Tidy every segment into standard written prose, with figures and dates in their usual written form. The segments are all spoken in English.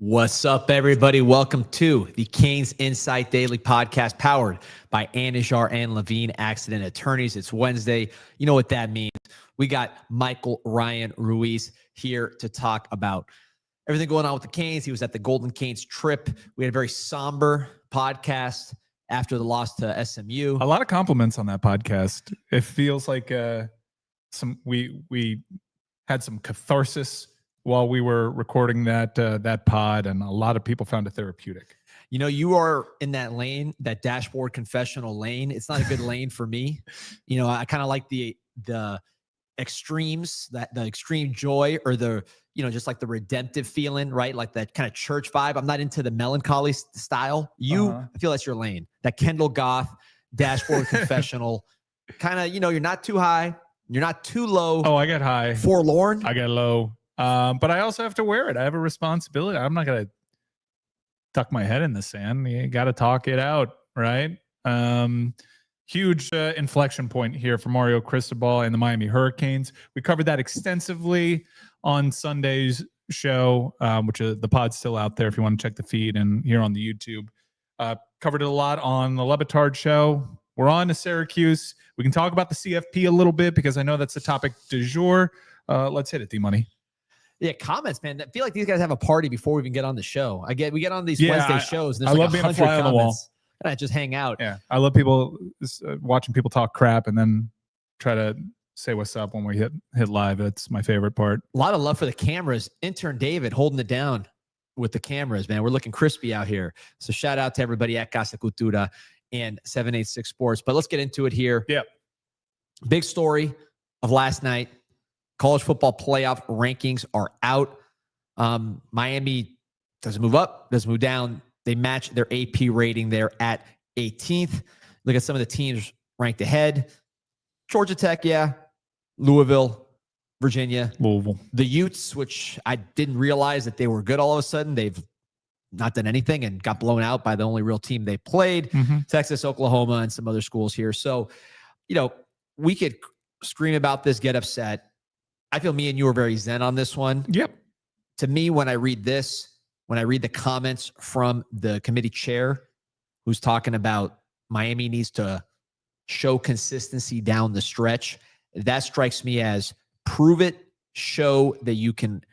What's up, everybody? Welcome to the CanesInSight Daily Podcast, powered by Anijar and Levine Accident Attorneys. It's Wednesday. You know what that means. We got Michael Ryan Ruiz here to talk about everything going on with the Canes. He was at the Golden Canes trip. We had a very somber podcast after the loss to SMU. A lot of compliments on that podcast. It feels like we had some catharsis while we were recording that pod, and a lot of people found it therapeutic. You know, you are in that lane, that dashboard confessional lane. It's not a good lane for me. You know, I kind of like the extremes, the extreme joy, or just like the redemptive feeling, right? Like that kind of church vibe. I'm not into the melancholy style. I feel that's your lane. That Kendall Goth dashboard confessional kind of, you're not too high. You're not too low. Oh, I get high. Forlorn. I get low. But I also have to wear it. I have a responsibility. I'm not going to tuck my head in the sand. You got to talk it out, right? Huge inflection point here for Mario Cristobal and the Miami Hurricanes. We covered that extensively on Sunday's show, which the pod's still out there if you want to check the feed, and here on the YouTube. Covered it a lot on the Lebitard show. We're on to Syracuse. We can talk about the CFP a little bit because I know that's the topic du jour. Let's hit it, D-Money. Yeah, comments, man. I feel like these guys have a party before we even get on the show. We get on these Wednesday shows. And I love being a fly on the wall. And I just hang out. Yeah, I love people watching people talk crap and then try to say what's up when we hit live. That's my favorite part. A lot of love for the cameras. Intern David holding it down with the cameras, man. We're looking crispy out here. So shout out to everybody at Casa Cultura and 786 Sports. But let's get into it here. Yep. Big story of last night. College football playoff rankings are out. Miami doesn't move up, doesn't move down. They match their AP rating there at 18th. Look at some of the teams ranked ahead. Georgia Tech, yeah. Louisville, Virginia. Louisville. The Utes, which I didn't realize that they were good all of a sudden. They've not done anything and got blown out by the only real team they played. Texas, Oklahoma, and some other schools here. So, we could scream about this, get upset. I feel me and you are very zen on this one. Yep. To me, when I read this, when I read the comments from the committee chair who's talking about Miami needs to show consistency down the stretch, that strikes me as prove it, show that you can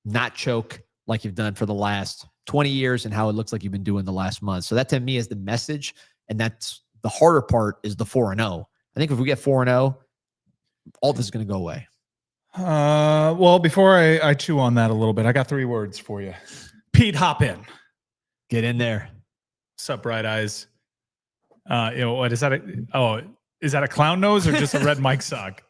not choke like you've done for the last 20 years and how it looks like you've been doing the last month. So that to me is the message, and that's the harder part is the 4-0. I think if we get 4-0, all this is going to go away. Well, before I chew on that a little bit, I got 3 words for you. Pete, hop in. Get in there. What's up, Bright Eyes? What is that? Is that a clown nose or just a red mic sock?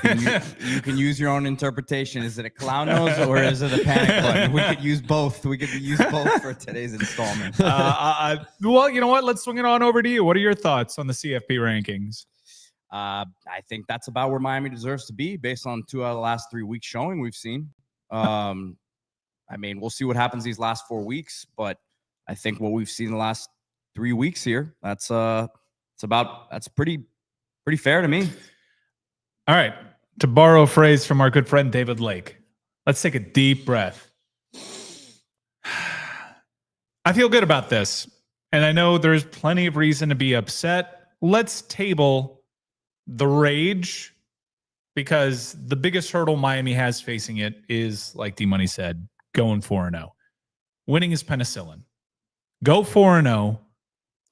You can use your own interpretation. Is it a clown nose or is it a panic button? We could use both. We could use both for today's installment. Well, you know what? Let's swing it on over to you. What are your thoughts on the CFP rankings? I think that's about where Miami deserves to be based on 2 out of the last 3 weeks showing we've seen. We'll see what happens these last 4 weeks, but I think what we've seen the last 3 weeks here, that's pretty fair to me. All right. To borrow a phrase from our good friend David Lake, let's take a deep breath. I feel good about this, and I know there's plenty of reason to be upset. Let's table the rage, because the biggest hurdle Miami has facing it is, like D-Money said, going 4-0. Winning is penicillin. Go 4-0.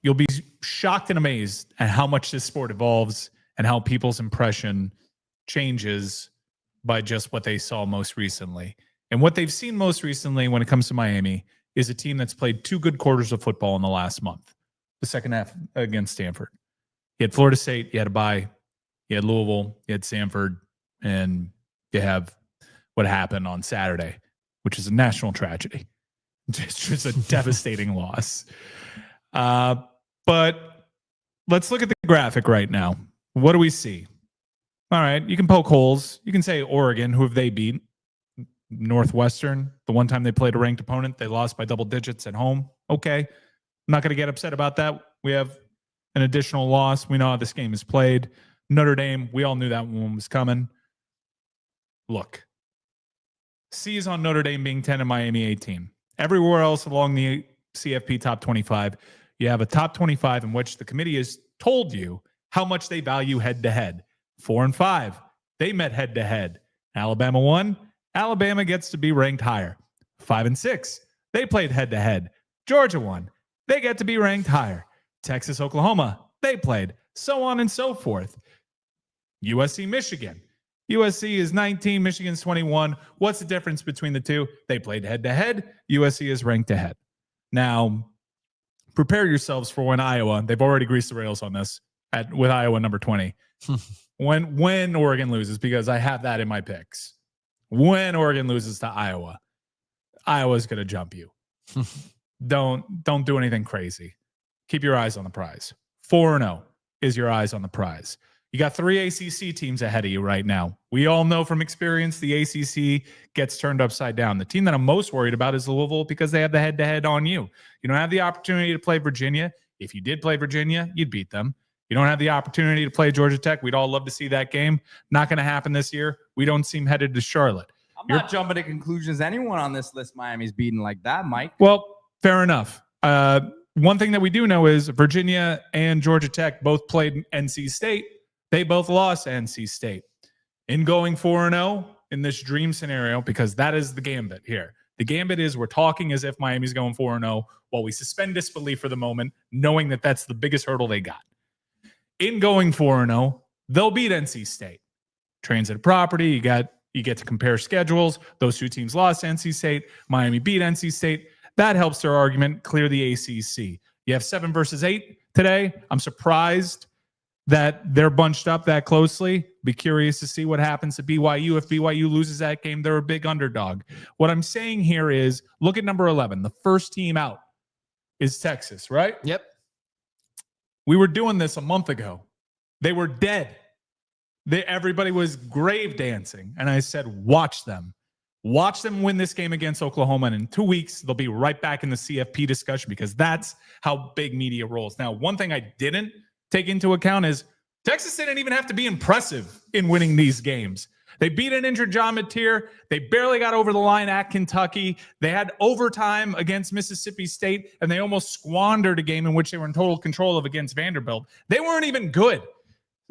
You'll be shocked and amazed at how much this sport evolves and how people's impression changes by just what they saw most recently. And what they've seen most recently when it comes to Miami is a team that's played 2 good quarters of football in the last month. The second half against Stanford. You had Florida State, you had a bye. You had Louisville, you had Stanford, and you have what happened on Saturday, which is a national tragedy. It's just a devastating loss. But let's look at the graphic right now. What do we see? All right, you can poke holes. You can say Oregon, who have they beat? Northwestern, the one time they played a ranked opponent, they lost by double digits at home. Okay, I'm not going to get upset about that. We have an additional loss. We know how this game is played. Notre Dame, we all knew that one was coming. Look, C is on Notre Dame being 10 and Miami 18. Everywhere else along the CFP top 25, you have a top 25 in which the committee has told you how much they value head-to-head. 4 and 5, they met head-to-head. Alabama won. Alabama gets to be ranked higher. 5 and 6, they played head-to-head. Georgia won. They get to be ranked higher. Texas, Oklahoma, they played. So on and so forth. USC, Michigan. USC is 19, Michigan's 21. What's the difference between the two? They played head-to-head. USC is ranked ahead. Now, prepare yourselves for when Iowa, they've already greased the rails on this with Iowa number 20. when Oregon loses, because I have that in my picks. When Oregon loses to Iowa, Iowa's going to jump you. Don't do anything crazy. Keep your eyes on the prize. 4-0 is your eyes on the prize. You got 3 ACC teams ahead of you right now. We all know from experience the ACC gets turned upside down. The team that I'm most worried about is Louisville because they have the head-to-head on you. You don't have the opportunity to play Virginia. If you did play Virginia, you'd beat them. You don't have the opportunity to play Georgia Tech. We'd all love to see that game. Not going to happen this year. We don't seem headed to Charlotte. I'm not jumping to conclusions. Anyone on this list Miami's beaten like that, Mike? Well, fair enough. One thing that we do know is Virginia and Georgia Tech both played NC State. They both lost NC State. In going 4-0 in this dream scenario, because that is the gambit here. The gambit is we're talking as if Miami's going 4-0 while we suspend disbelief for the moment, knowing that that's the biggest hurdle they got. In going 4-0, they'll beat NC State. Transit property, you get to compare schedules. Those two teams lost NC State. Miami beat NC State. That helps their argument clear the ACC. You have 7 versus 8 today. I'm surprised that they're bunched up that closely. Be curious to see what happens to BYU. If BYU loses that game, they're a big underdog. What I'm saying here is look at number 11. The first team out is Texas, right? Yep. We were doing this a month ago. They were dead. Everybody was grave dancing. And I said, watch them. Watch them win this game against Oklahoma. And in 2 weeks, they'll be right back in the CFP discussion because that's how big media rolls. Now, one thing I didn't take into account is Texas didn't even have to be impressive in winning these games. They beat an injured John Mateer. They barely got over the line at Kentucky. They had overtime against Mississippi State, and they almost squandered a game in which they were in total control of against Vanderbilt. They weren't even good.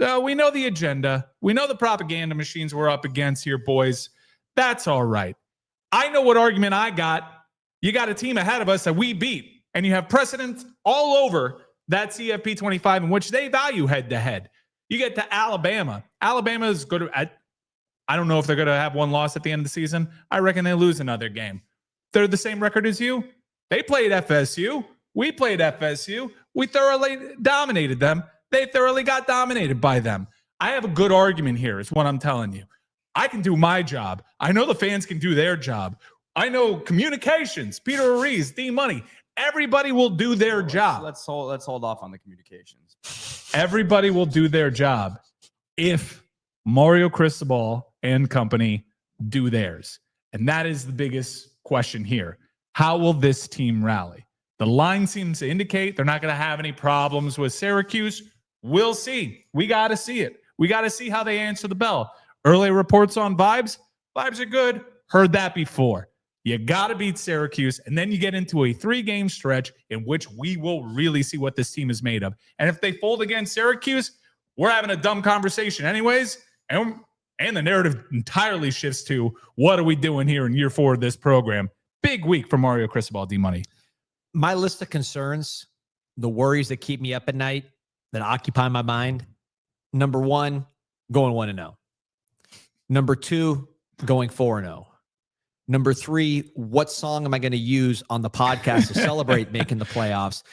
So we know the agenda. We know the propaganda machines we're up against here, boys. That's all right. I know what argument I got. You got a team ahead of us that we beat, and you have precedent all over that CFP 25 in which they value head-to-head. You get to Alabama. Alabama is good at, I don't know if they're going to have one loss at the end of the season. I reckon they lose another game. They're the same record as you. They played FSU. We played FSU. We thoroughly dominated them. They thoroughly got dominated by them. I have a good argument here is what I'm telling you. I can do my job. I know the fans can do their job. I know communications, Peter Ruiz, D-Money. Everybody will do their job. Let's hold off on the communications. Everybody will do their job if Mario Cristobal and company do theirs. And that is the biggest question here. How will this team rally? The line seems to indicate they're not going to have any problems with Syracuse. We'll see. We got to see it. We got to see how they answer the bell. Early reports on vibes. Vibes are good. Heard that before. You got to beat Syracuse, and then you get into a 3-game stretch in which we will really see what this team is made of. And if they fold against Syracuse, we're having a dumb conversation anyways, and the narrative entirely shifts to what are we doing here in year 4 of this program. Big week for Mario Cristobal, D-Money. My list of concerns, the worries that keep me up at night, that occupy my mind. Number 1, going 1-0. Number 2, going 4-0. Number 3, what song am I going to use on the podcast to celebrate making the playoffs?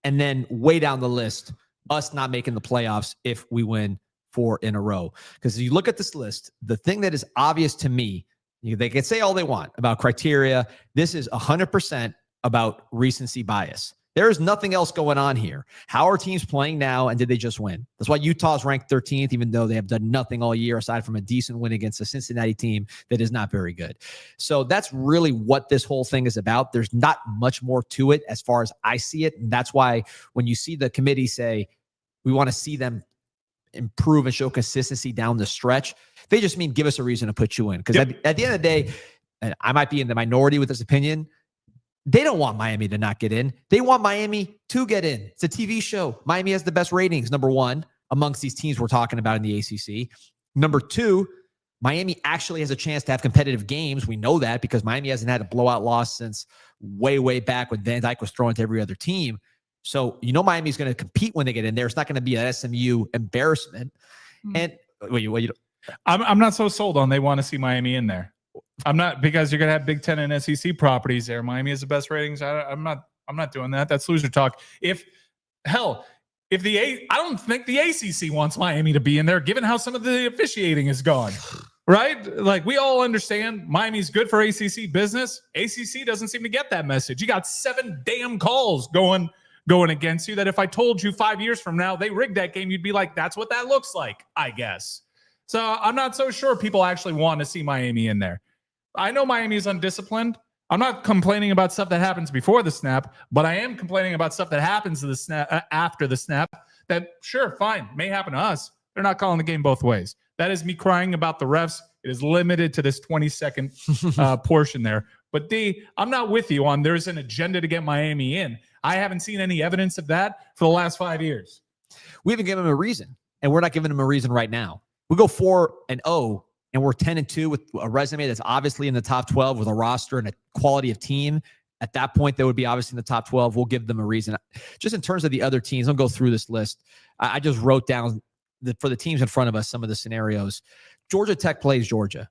And then way down the list, us not making the playoffs if we win 4 in a row. Because you look at this list, the thing that is obvious to me, they can say all they want about criteria. This is 100% about recency bias. There is nothing else going on here. How are teams playing now, and did they just win? That's why Utah's ranked 13th, even though they have done nothing all year aside from a decent win against a Cincinnati team that is not very good. So that's really what this whole thing is about. There's not much more to it as far as I see it. And that's why when you see the committee say, we want to see them improve and show consistency down the stretch, they just mean give us a reason to put you in. Because at the end of the day, and I might be in the minority with this opinion, They don't want Miami to not get in. They want Miami to get in. It's a TV show. Miami has the best ratings, number one, amongst these teams we're talking about in the ACC. Number two, Miami actually has a chance to have competitive games. We know that because Miami hasn't had a blowout loss since way, way back when Van Dyke was throwing to every other team. So, Miami's going to compete when they get in there. It's not going to be an SMU embarrassment. And I'm not so sold on they want to see Miami in there. I'm not, because you're going to have Big Ten and SEC properties there. Miami has the best ratings. I'm not doing that. That's loser talk. I don't think the ACC wants Miami to be in there, given how some of the officiating is gone, right? Like, we all understand Miami's good for ACC business. ACC doesn't seem to get that message. You got 7 damn calls going against you that if I told you 5 years from now they rigged that game, you'd be like, that's what that looks like, I guess. So I'm not so sure people actually want to see Miami in there. I know Miami is undisciplined. I'm not complaining about stuff that happens before the snap, but I am complaining about stuff that happens to the snap after the snap. That, sure, fine, may happen to us. They're not calling the game both ways. That is me crying about the refs. It is limited to this 20-second portion there. But D, I'm not with you on there's an agenda to get Miami in. I haven't seen any evidence of that for the last 5 years. We haven't given them a reason, and we're not giving them a reason right now. We go 4-0, and we're 10-2 with a resume that's obviously in the top 12 with a roster and a quality of team. At that point, they would be obviously in the top 12. We'll give them a reason. Just in terms of the other teams, I'll go through this list. I just wrote down for the teams in front of us some of the scenarios. Georgia Tech plays Georgia.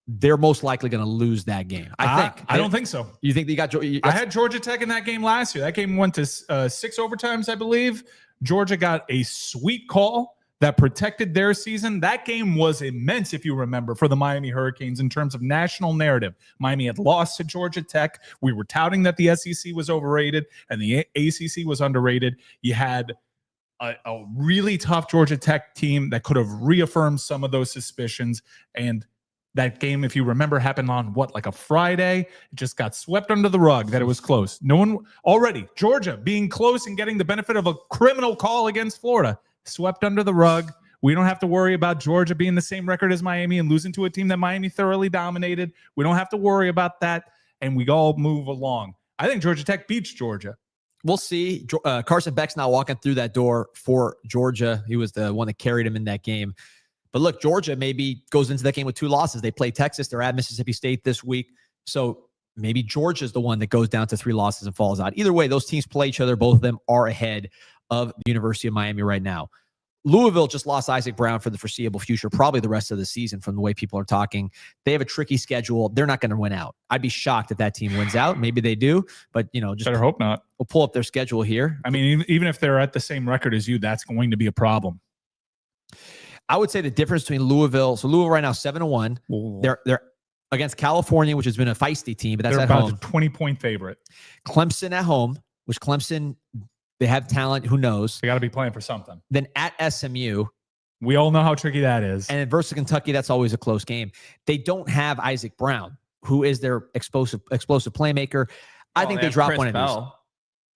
They're most likely going to lose that game. I don't think so. You think they got? I had Georgia Tech in that game last year. That game went to 6 overtimes, I believe. Georgia got a sweet call that protected their season. That game was immense, if you remember, for the Miami Hurricanes in terms of national narrative. Miami had lost to Georgia Tech. We were touting that the SEC was overrated and the ACC was underrated. You had a really tough Georgia Tech team that could have reaffirmed some of those suspicions. And that game, if you remember, happened on like a Friday. It just got swept under the rug that it was close. No one already, Georgia being close and getting the benefit of a criminal call against Florida, swept under the rug. We don't have to worry about Georgia being the same record as Miami and losing to a team that Miami thoroughly dominated. We don't have to worry about that. And we all move along. I think Georgia Tech beats Georgia. We'll see. Carson Beck's not walking through that door for Georgia. He was the one that carried him in that game. But look, Georgia maybe goes into that game with 2 losses. They play Texas. They're at Mississippi State this week. So maybe Georgia's the one that goes down to 3 losses and falls out. Either way, those teams play each other. Both of them are ahead of the University of Miami right now. Louisville just lost Isaac Brown for the foreseeable future, probably the rest of the season from the way people are talking. They have a tricky schedule. They're not going to win out. I'd be shocked if that team wins out. Maybe they do, but just better hope not. We'll pull up their schedule here. I mean, even if they're at the same record as you, that's going to be a problem. I would say the difference between Louisville. So Louisville right now 7-1. They're against California, which has been a feisty team, but that's they're at about home. A 20-point favorite. Clemson at home, which Clemson, they have talent. Who knows? They got to be playing for something. Then at SMU. We all know how tricky that is. And versus Kentucky, that's always a close game. They don't have Isaac Brown, who is their explosive playmaker. I think they drop one of these.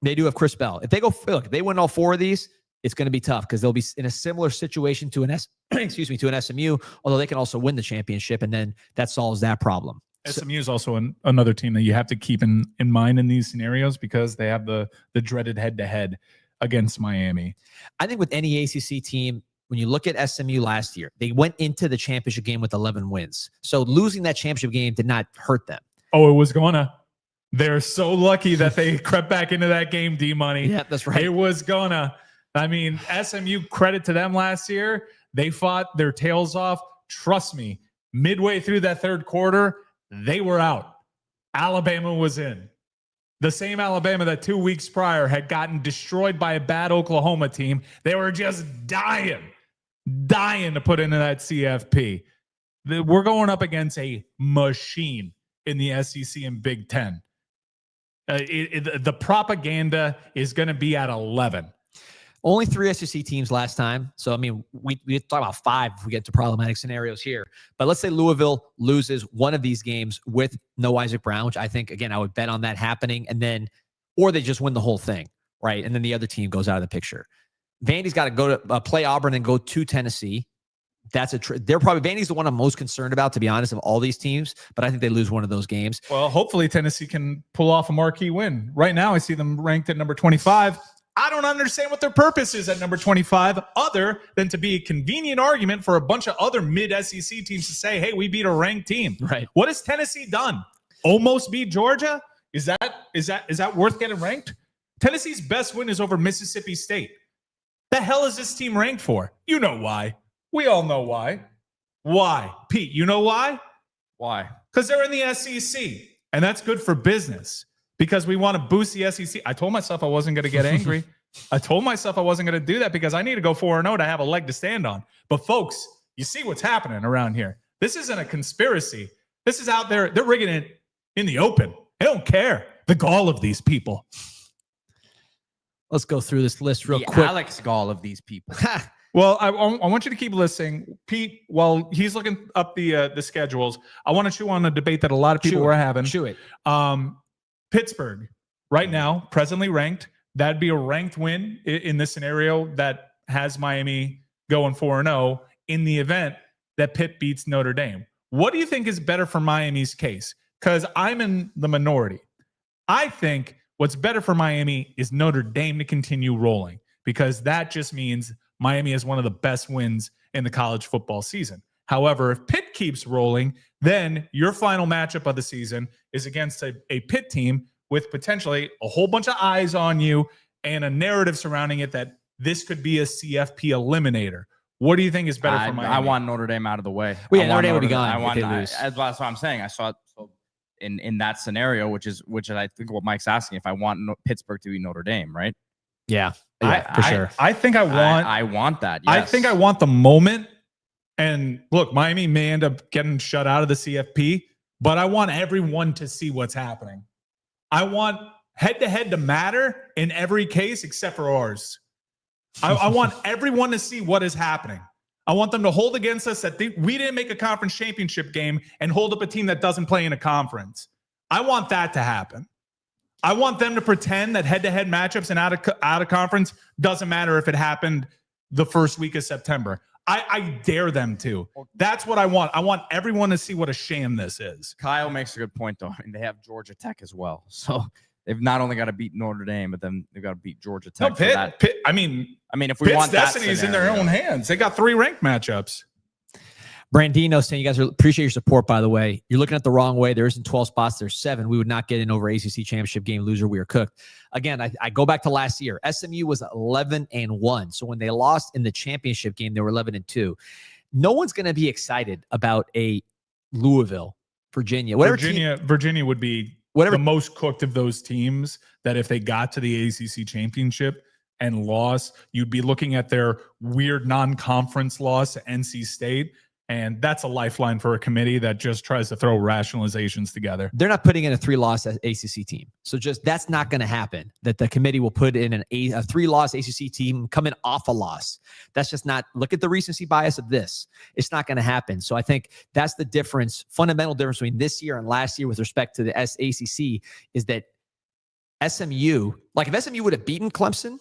They do have Chris Bell. If they if they win all 4 of these, it's going to be tough because they'll be in a similar situation to an SMU, although they can also win the championship, and then that solves that problem. SMU is also another team that you have to keep in mind in these scenarios because they have the dreaded head-to-head against Miami. I think with any ACC team, when you look at SMU last year, they went into the championship game with 11 wins. So losing that championship game did not hurt them. Oh, it was gonna. They're so lucky that they crept back into that game, D-Money. Yeah, that's right. It was gonna. I mean, SMU, credit to them last year. They fought their tails off. Trust me, midway through that third quarter, they were out. Alabama was in. The same Alabama that 2 weeks prior had gotten destroyed by a bad Oklahoma team. They were just dying to put into that CFP. We're going up against a machine in the SEC and Big Ten. The propaganda is going to be at 11. Only 3 SEC teams last time. So, I mean, we talk about 5 if we get to problematic scenarios here. But let's say Louisville loses one of these games with no Isaac Brown, which I think, again, I would bet on that happening. And then, or they just win the whole thing, right? And then the other team goes out of the picture. Vandy's got to go to play Auburn and go to Tennessee. they're probably Vandy's the one I'm most concerned about, to be honest, of all these teams. But I think they lose one of those games. Well, hopefully Tennessee can pull off a marquee win. Right now, I see them ranked at number 25. I don't understand what their purpose is at number 25, other than to be a convenient argument for a bunch of other mid-SEC teams to say, hey, we beat a ranked team. Right. What has Tennessee done? Almost beat Georgia? Is that worth getting ranked? Tennessee's best win is over Mississippi State. The hell is this team ranked for? You know why. We all know why. Why? Pete, you know why? Why? Because they're in the SEC, and that's good for business. Because we want to boost the SEC. I told myself I wasn't going to get angry. I told myself I wasn't going to do that because I need to go 4-0 to have a leg to stand on. But folks, you see what's happening around here. This isn't a conspiracy. This is out there. They're rigging it in the open. They don't care. The gall of these people. Let's go through this list real The quick. Alex Gall of these people. Well, I want you to keep listening. Pete, while he's looking up the schedules, I want to chew on a debate that a lot of people were having. Chew it. Pittsburgh, right now, presently ranked. That'd be a ranked win in this scenario that has Miami going 4-0 in the event that Pitt beats Notre Dame. What do you think is better for Miami's case? Because I'm in the minority. I think what's better for Miami is Notre Dame to continue rolling, because that just means Miami has one of the best wins in the college football season. However, if Pitt keeps rolling, then your final matchup of the season is against a Pitt team with potentially a whole bunch of eyes on you and a narrative surrounding it that this could be a CFP eliminator. What do you think is better for Miami? I want Notre Dame out of the way. Well, yeah, Notre Dame would be gone if they I lose. that's what I'm saying. I saw it in that scenario, which I think what Mike's asking, if I want Pittsburgh to be Notre Dame, right? Yeah, for sure. I think I want that. Yes. I think I want the moment. And look, Miami may end up getting shut out of the CFP, but I want everyone to see what's happening. I want head-to-head to matter in every case except for ours. I want everyone to see what is happening. I want them to hold against us that we didn't make a conference championship game and hold up a team that doesn't play in a conference. I want that to happen. I want them to pretend that head-to-head matchups and out of conference doesn't matter if it happened the first week of September. I dare them to. That's what I want. I want everyone to see what a sham this is. Kyle makes a good point, though. I mean, they have Georgia Tech as well. So they've not only got to beat Notre Dame, but then they've got to beat Georgia Tech. No, Pitt, I mean, if we Pitt's want that destiny is in their own hands. They got 3 ranked matchups. Brandino saying, you guys appreciate your support, by the way. You're looking at the wrong way. There isn't 12 spots. There's 7. We would not get in over ACC championship game loser. We are cooked. Again, I go back to last year. SMU was 11-1. So when they lost in the championship game, they were 11-2. No one's going to be excited about a Louisville, Virginia. Virginia would be the most cooked of those teams that if they got to the ACC championship and lost, you'd be looking at their weird non-conference loss to NC State. And that's a lifeline for a committee that just tries to throw rationalizations together. They're not putting in a 3-loss ACC team. So that's not going to happen, that the committee will put in a 3-loss ACC team coming off a loss. That's just not, look at the recency bias of this. It's not going to happen. So I think that's the difference, fundamental difference between this year and last year with respect to the ACC is that SMU, like if SMU would have beaten Clemson,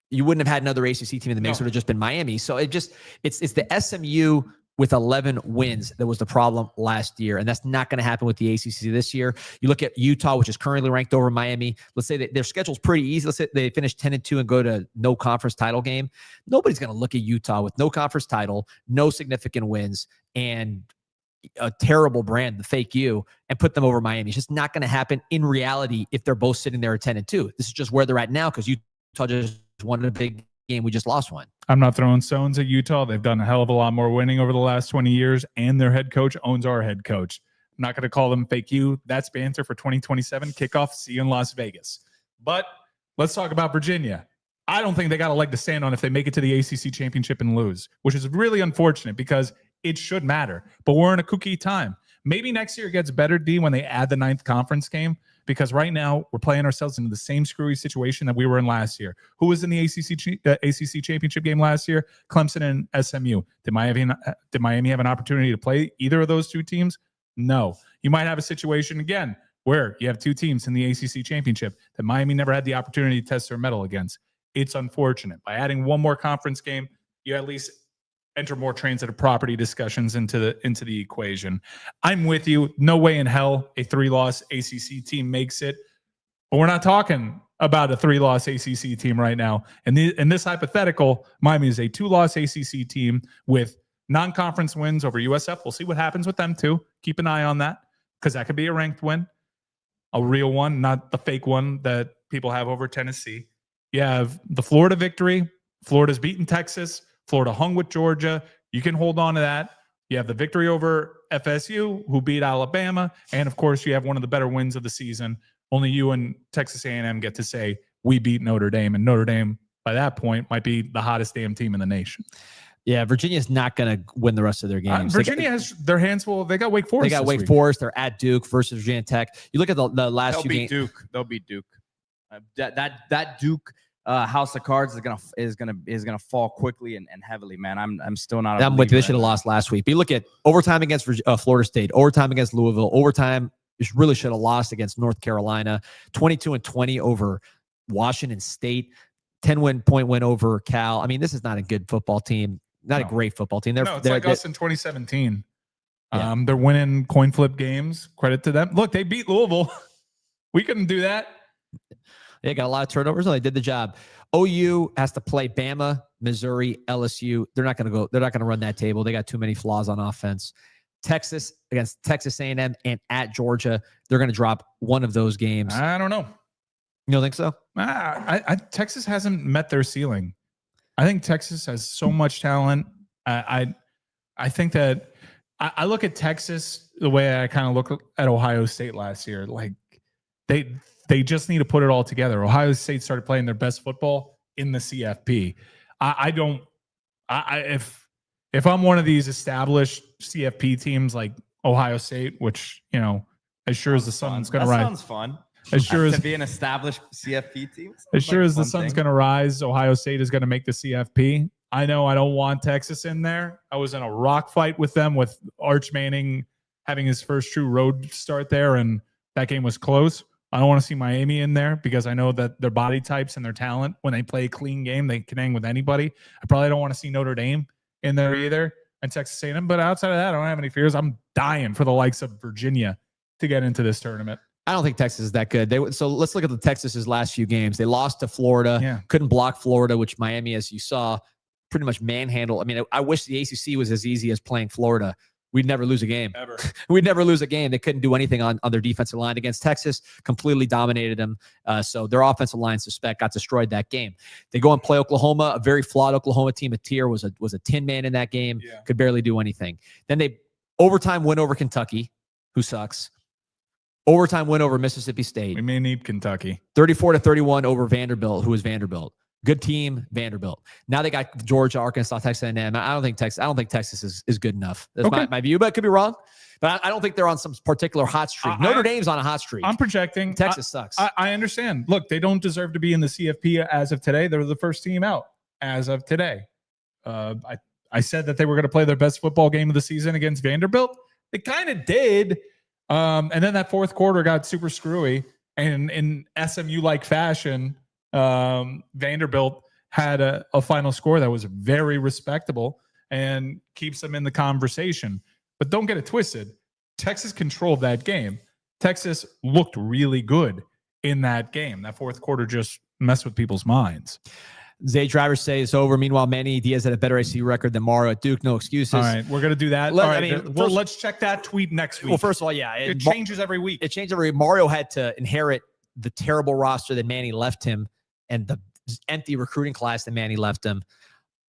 you wouldn't have had another ACC team in the mix. It would have just been Miami. So it's the SMU with 11 wins that was the problem last year. And that's not going to happen with the ACC this year. You look at Utah, which is currently ranked over Miami. Let's say that their schedule's pretty easy. Let's say they finish 10-2 and go to no conference title game. Nobody's going to look at Utah with no conference title, no significant wins, and a terrible brand, the fake U, and put them over Miami. It's just not going to happen in reality if they're both sitting there at 10-2. This is just where they're at now because Utah just won a big game. We just lost one. I'm not throwing stones at Utah. They've done a hell of a lot more winning over the last 20 years, and their head coach owns our head coach. I'm not going to call them fake U. That's banter for 2027 kickoff. See you in Las Vegas. But let's talk about Virginia. I don't think they got a leg to stand on if they make it to the ACC championship and lose, which is really unfortunate because it should matter. But we're in a kooky time. Maybe next year it gets better, D, when they add the 9th conference game, because right now we're playing ourselves into the same screwy situation that we were in last year. Who was in the ACC championship game last year? Clemson and SMU. Did Miami have an opportunity to play either of those 2 teams? No. You might have a situation again where you have 2 teams in the ACC championship that Miami never had the opportunity to test their mettle against. It's unfortunate. By adding one more conference game, you at least enter more transitive property discussions into the equation. I'm with you. No way in hell a 3-loss ACC team makes it. But we're not talking about a 3-loss ACC team right now. And in this hypothetical, Miami is a 2-loss ACC team with non-conference wins over USF. We'll see what happens with them too. Keep an eye on that because that could be a ranked win, a real one, not the fake one that people have over Tennessee. You have the Florida victory. Florida's beaten Texas. Florida hung with Georgia. You can hold on to that. You have the victory over FSU, who beat Alabama. And, of course, you have one of the better wins of the season. Only you and Texas A&M get to say, we beat Notre Dame. And Notre Dame, by that point, might be the hottest damn team in the nation. Yeah, Virginia's not going to win the rest of their games. Virginia has their hands full. They got Wake Forest. They got Wake Forest. They're at Duke versus Virginia Tech. You look at the last few games. They'll beat Duke. That Duke house of cards is gonna fall quickly and heavily, man. I'm still not. I'm with you. They should have lost last week. But you look at overtime against Florida State, overtime against Louisville, overtime. You really should have lost against North Carolina. 22-20 over Washington State. 10-point win over Cal. I mean, this is not a good football team. Not a great football team. It's like us in 2017. Yeah. They're winning coin flip games. Credit to them. Look, they beat Louisville. We couldn't do that. They got a lot of turnovers. They did the job. OU has to play Bama, Missouri, LSU. They're not going to go. They're not going to run that table. They got too many flaws on offense. Texas against Texas A&M and at Georgia. They're going to drop one of those games. I don't know. You don't think so? Texas hasn't met their ceiling. I think Texas has so much talent. I think that I look at Texas the way I kind of look at Ohio State last year. Like they just need to put it all together. Ohio State started playing their best football in the CFP. If I'm one of these established CFP teams like Ohio State, which, you know, as sure as the sun's going to rise. Sounds fun. As sure as to be an established CFP team. As sure as the sun's going to rise, Ohio State is going to make the CFP. I know I don't want Texas in there. I was in a rock fight with them with Arch Manning having his first true road start there, and that game was close. I don't want to see Miami in there because I know that their body types and their talent, when they play a clean game, they can hang with anybody. I probably don't want to see Notre Dame in there either and Texas A&M. But outside of that, I don't have any fears. I'm dying for the likes of Virginia to get into this tournament. I don't think Texas is that good. So let's look at the Texas's last few games. They lost to Florida, couldn't block Florida, which Miami, as you saw, pretty much manhandled. I mean, I wish the ACC was as easy as playing Florida. We'd never lose a game. Ever. We'd never lose a game. They couldn't do anything on their defensive line against Texas. Completely dominated them. So their offensive line, suspect, got destroyed that game. They go and play Oklahoma, a very flawed Oklahoma team. A tier was a tin man in that game. Yeah. Could barely do anything. Then they overtime win over Kentucky, who sucks. Overtime win over Mississippi State. We may need Kentucky. 34-31 over Vanderbilt, who is Vanderbilt. Good team, Vanderbilt. Now they got Georgia, Arkansas, Texas A&M. I don't think Texas is good enough. That's my view, but it could be wrong. But I don't think they're on some particular hot streak. Notre Dame's on a hot streak. I'm projecting. Texas sucks. I understand. Look, they don't deserve to be in the CFP as of today. They're the first team out as of today. I said that they were going to play their best football game of the season against Vanderbilt. They kind of did. And then that fourth quarter got super screwy. And in SMU-like fashion, Vanderbilt had a final score that was very respectable and keeps them in the conversation. But don't get it twisted. Texas controlled that game. Texas looked really good in that game. That fourth quarter just messed with people's minds. Zay drivers say it's over. Meanwhile, Manny Diaz had a better AC record than Mario at Duke. No excuses. All right, we're going to do that. Let's check that tweet next week. Well, first of all, yeah. It changes every week. It changes every week. Mario had to inherit the terrible roster that Manny left him and the empty recruiting class that Manny left him.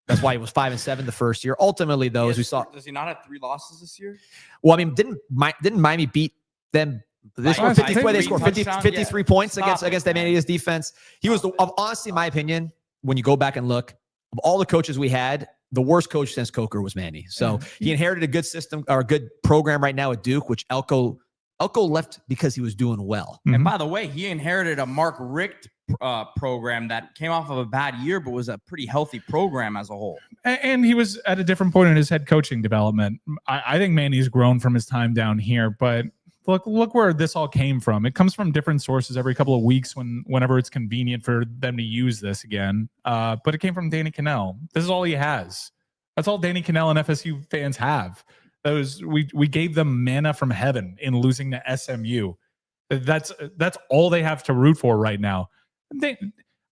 That's why he was 5-7 the first year. Ultimately, though, as we saw. Does he not have 3 losses this year? Well, I mean, didn't Miami beat them? They scored 53 points against that Manny's defense. He was, honestly, in my opinion, when you go back and look, of all the coaches we had, the worst coach since Coker was Manny. So he inherited a good system or a good program right now at Duke, which Elko left because he was doing well. And by the way, he inherited a Mark Richt program that came off of a bad year, but was a pretty healthy program as a whole. And he was at a different point in his head coaching development. I think Manny's grown from his time down here, but look where this all came from. It comes from different sources every couple of weeks whenever it's convenient for them to use this again. But it came from Danny Cannell. This is all he has. That's all Danny Kanell and FSU fans have. We gave them manna from heaven in losing to SMU. That's all they have to root for right now.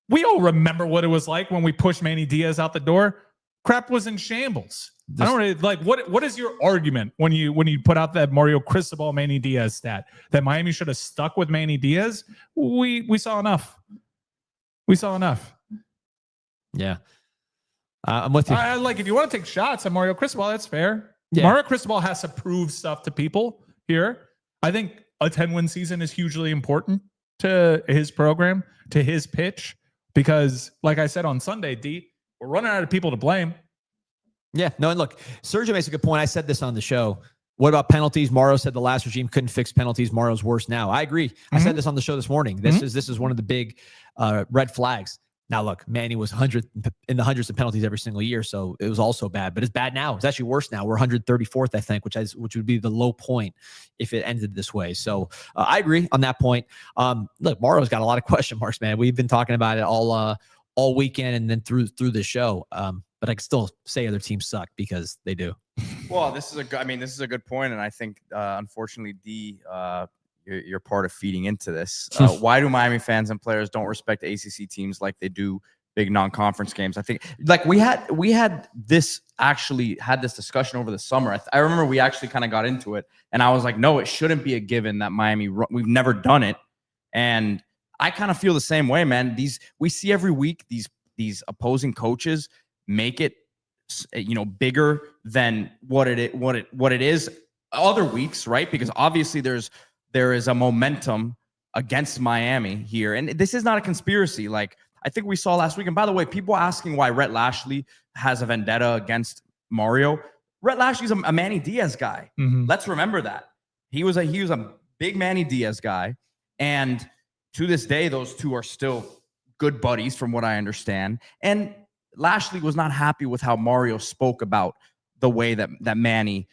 We all remember what it was like when we pushed Manny Diaz out the door. Crap was in shambles. I don't really like what is your argument when you put out that Mario Cristobal Manny Diaz stat that Miami should have stuck with Manny Diaz? We saw enough. We saw enough. Yeah. I'm with you. Like if you want to take shots at Mario Cristobal, that's fair. Yeah. Mario Cristobal has to prove stuff to people here. I think a 10-win season is hugely important to his program, to his pitch, because like I said on Sunday, D, we're running out of people to blame. Yeah, no, and look, Sergio makes a good point. I said this on the show. What about penalties? Mario said the last regime couldn't fix penalties. Mario's worse now. I agree. I said this on the show this morning. This is one of the big red flags. Now, look, Manny was in the hundreds of penalties every single year, so it was also bad. But it's bad now. It's actually worse now. We're 134th, I think, which would be the low point if it ended this way. So I agree on that point. Look, Mario's got a lot of question marks, man. We've been talking about it all weekend and then through the show. But I can still say other teams suck because they do. Well, this is a good point, and I think unfortunately, D, you're part of feeding into this. Why do Miami fans and players don't respect ACC teams like they do big non-conference games? I think like we had this discussion over the summer. I remember we actually kind of got into it, and I was like, no, it shouldn't be a given that Miami. We've never done it, and I kind of feel the same way, man. We see every week these opposing coaches make it, bigger than what it is other weeks, right? Because obviously there is a momentum against Miami here, and this is not a conspiracy. Like I think we saw last week. And by the way, people asking why Rhett Lashley has a vendetta against Mario. Rhett Lashley's a Manny Diaz guy. Let's remember that he was a big Manny Diaz guy, and to this day, those two are still good buddies, from what I understand. And Lashley was not happy with how Mario spoke about the way that Manny,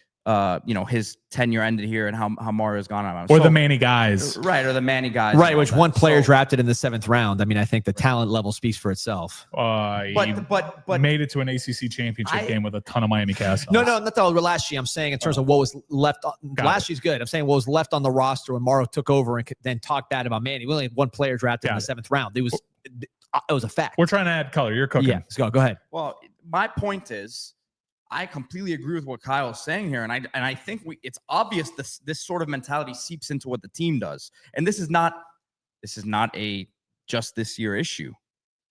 his tenure ended here and how Mario's gone on. Or the Manny guys. Right, or the Manny guys. Right, which one player drafted in the 7th round. I mean, I think the talent level speaks for itself. But made it to an ACC championship game with a ton of Miami cast. No, not the Lashley. I'm saying in terms of what was left. Lashley's good. I'm saying what was left on the roster when Mario took over and then talked bad about Manny. We only had one player drafted in the 7th round. It was a fact. We're trying to add color. You're cooking. Yeah, let's go. Go ahead. Well, my point is, I completely agree with what Kyle is saying here, and I think it's obvious this sort of mentality seeps into what the team does, and this is not a just this year issue.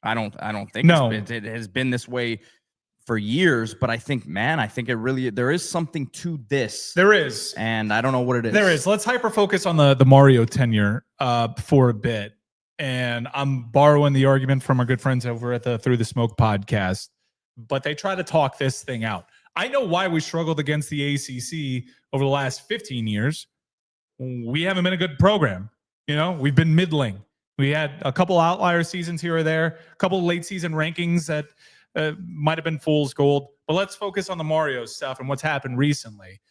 I don't think it has been this way for years, but I think there is something to this. There is, and I don't know what it is. There is. Let's hyper focus on the Mario tenure for a bit. And I'm borrowing the argument from our good friends over at the Through the Smoke podcast, but they try to talk this thing out. I know why we struggled against the ACC over the last 15 years. We haven't been a good program. We've been middling. We had a couple outlier seasons here or there, a couple late season rankings that might have been fool's gold. But let's focus on the Mario stuff and what's happened recently.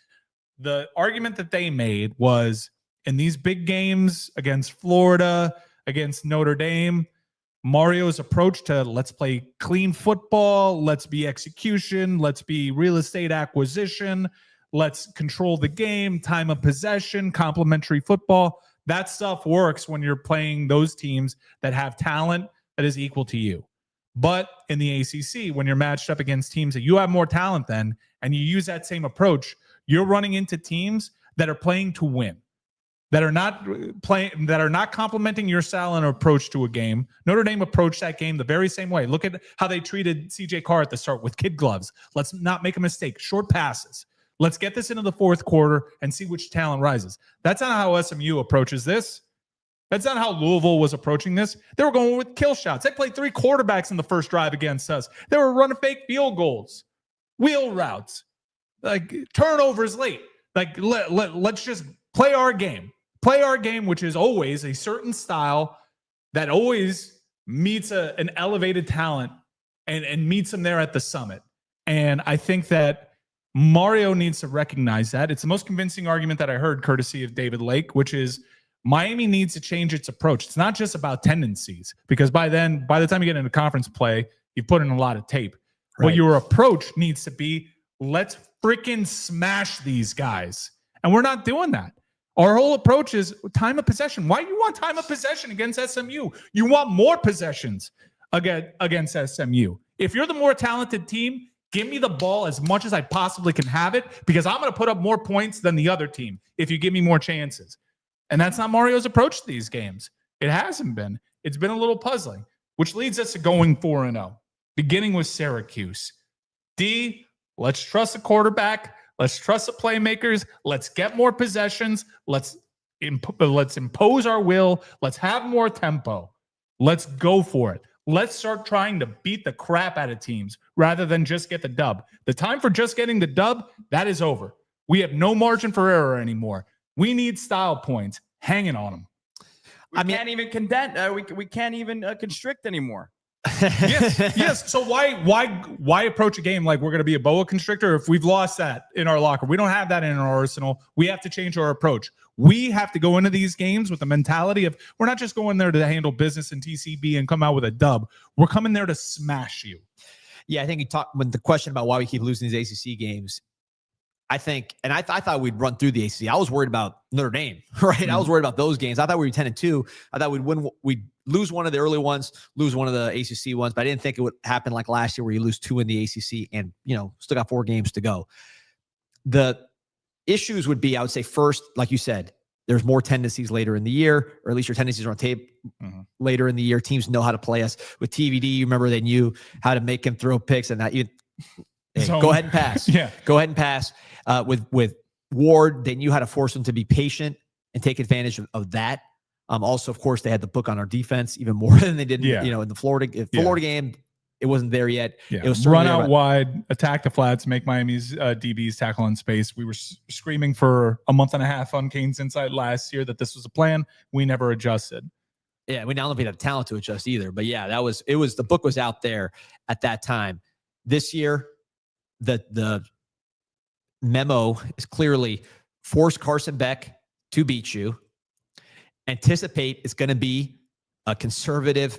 The argument that they made was in these big games against Florida, against Notre Dame, Mario's approach to let's play clean football, let's be execution, let's be real estate acquisition, let's control the game, time of possession, complementary football. That stuff works when you're playing those teams that have talent that is equal to you. But in the ACC, when you're matched up against teams that you have more talent than, and you use that same approach, you're running into teams that are playing to win, that are not complementing your style and approach to a game. Notre Dame approached that game the very same way. Look at how they treated CJ Carr at the start with kid gloves. Let's not make a mistake. Short passes. Let's get this into the 4th quarter and see which talent rises. That's not how SMU approaches this. That's not how Louisville was approaching this. They were going with kill shots. They played 3 quarterbacks in the first drive against us. They were running fake field goals, wheel routes, like turnovers late. Like let's just play our game. Play our game, which is always a certain style that always meets an elevated talent and meets them there at the summit. And I think that Mario needs to recognize that. It's the most convincing argument that I heard, courtesy of David Lake, which is Miami needs to change its approach. It's not just about tendencies, because by the time you get into conference play, you put in a lot of tape. What your approach needs to be, let's freaking smash these guys. And we're not doing that. Our whole approach is time of possession. Why do you want time of possession against SMU? You want more possessions against SMU. If you're the more talented team, give me the ball as much as I possibly can have it, because I'm going to put up more points than the other team if you give me more chances. And that's not Mario's approach to these games. It hasn't been. It's been a little puzzling, which leads us to going 4-0, beginning with Syracuse. D, let's trust the quarterback. Let's trust the playmakers. Let's get more possessions. Let's impose our will. Let's have more tempo. Let's go for it. Let's start trying to beat the crap out of teams rather than just get the dub. The time for just getting the dub, that is over. We have no margin for error anymore. We need style points. Hanging on them. We can't even condense. We can't even constrict anymore. Yes. So why approach a game like we're going to be a boa constrictor if we've lost that in our locker? We don't have that in our arsenal. We have to change our approach. We have to go into these games with the mentality of we're not just going there to handle business and TCB and come out with a dub. We're coming there to smash you. Yeah, I think you talked when the question about why we keep losing these ACC games. I think, and I thought we'd run through the ACC. I was worried about Notre Dame, right? Mm-hmm. I was worried about those games. I thought we were 10-2. I thought we'd lose one of the early ones, lose one of the ACC ones, but I didn't think it would happen like last year where you lose 2 in the ACC and, still got 4 games to go. The issues would be, I would say first, like you said, there's more tendencies later in the year, or at least your tendencies are on tape later in the year. Teams know how to play us. With TVD, you remember they knew how to make him throw picks and that you go ahead and pass. Yeah. Go ahead and pass. With Ward, they knew how to force him to be patient and take advantage of that. Also, of course, they had the book on our defense even more than they did, in the Florida game. It wasn't there yet. Yeah. It was run out wide, attack the flats, make Miami's DBs tackle in space. We were screaming for a month and a half on CanesInSight last year that this was a plan. We never adjusted. Yeah, we now don't have the talent to adjust either. But yeah, the book was out there at that time. This year, the memo is clearly force Carson Beck to beat you. Anticipate it's going to be a conservative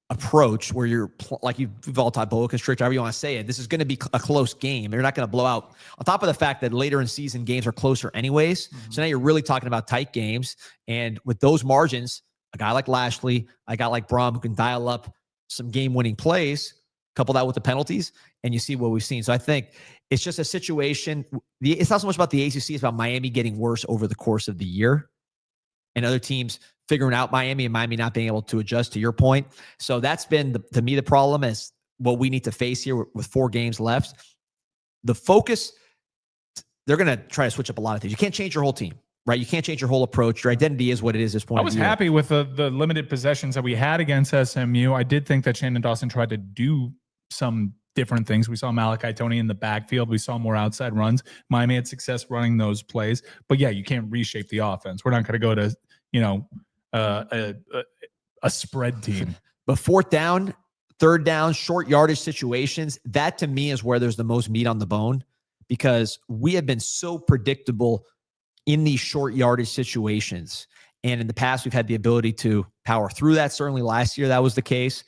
approach where you're like you've all taught boa constrictor, however you want to say it. This is going to be a close game. You're not going to blow out, on top of the fact that later in season games are closer anyways. Mm-hmm. So now you're really talking about tight games. And with those margins, a guy like Lashley, a guy like Brom who can dial up some game-winning plays, couple that with the penalties, and you see what we've seen. So I think it's just a situation. It's not so much about the ACC. It's about Miami getting worse over the course of the year and other teams figuring out Miami and Miami not being able to adjust, to your point. So that's been, to me, the problem is what we need to face here with 4 games left. The focus, they're going to try to switch up a lot of things. You can't change your whole team, right? You can't change your whole approach. Your identity is what it is at this point. I was happy with the limited possessions that we had against SMU. I did think that Shannon Dawson tried to do some different things. We saw Malachi Tony in the backfield. We saw more outside runs. Miami had success running those plays. But yeah, you can't reshape the offense. We're not going to go to, a spread team. But 4th down, 3rd down, short yardage situations, that to me is where there's the most meat on the bone, because we have been so predictable in these short yardage situations. And in the past, we've had the ability to power through that. Certainly last year, that was the case.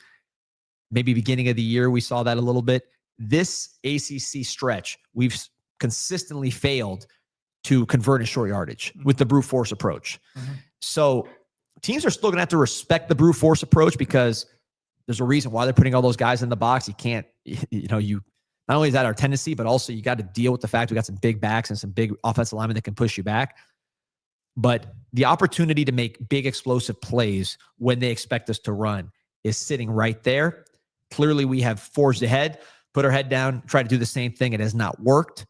Maybe beginning of the year, we saw that a little bit. This ACC stretch, we've consistently failed to convert in short yardage with the brute force approach. Mm-hmm. So teams are still going to have to respect the brute force approach, because there's a reason why they're putting all those guys in the box. You can't, you not only is that our tendency, but also you got to deal with the fact we got some big backs and some big offensive linemen that can push you back. But the opportunity to make big explosive plays when they expect us to run is sitting right there. Clearly, we have forged ahead, put our head down, tried to do the same thing. It has not worked.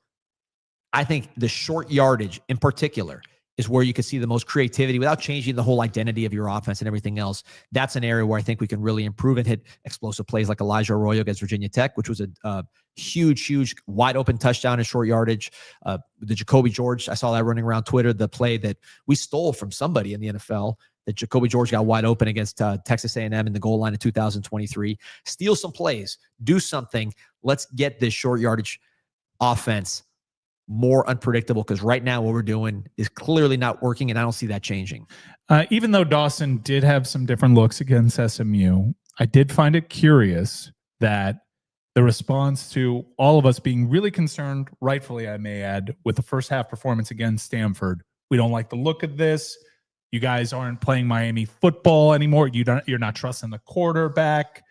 I think the short yardage in particular is where you can see the most creativity without changing the whole identity of your offense and everything else. That's an area where I think we can really improve and hit explosive plays like Elijah Arroyo against Virginia Tech, which was a huge, wide open touchdown in short yardage. The Jacoby George, I saw that running around Twitter, the play that we stole from somebody in the NFL, that Jacoby George got wide open against Texas A&M in the goal line in 2023. Steal some plays, do something. Let's get this short yardage offense more unpredictable, because right now what we're doing is clearly not working, and I don't see that changing. Even though Dawson did have some different looks against SMU, I did find it curious that the response to all of us being really concerned, rightfully, I may add, with the first half performance against Stanford. We don't like the look of this. You guys aren't playing Miami football anymore. You're not trusting the quarterback.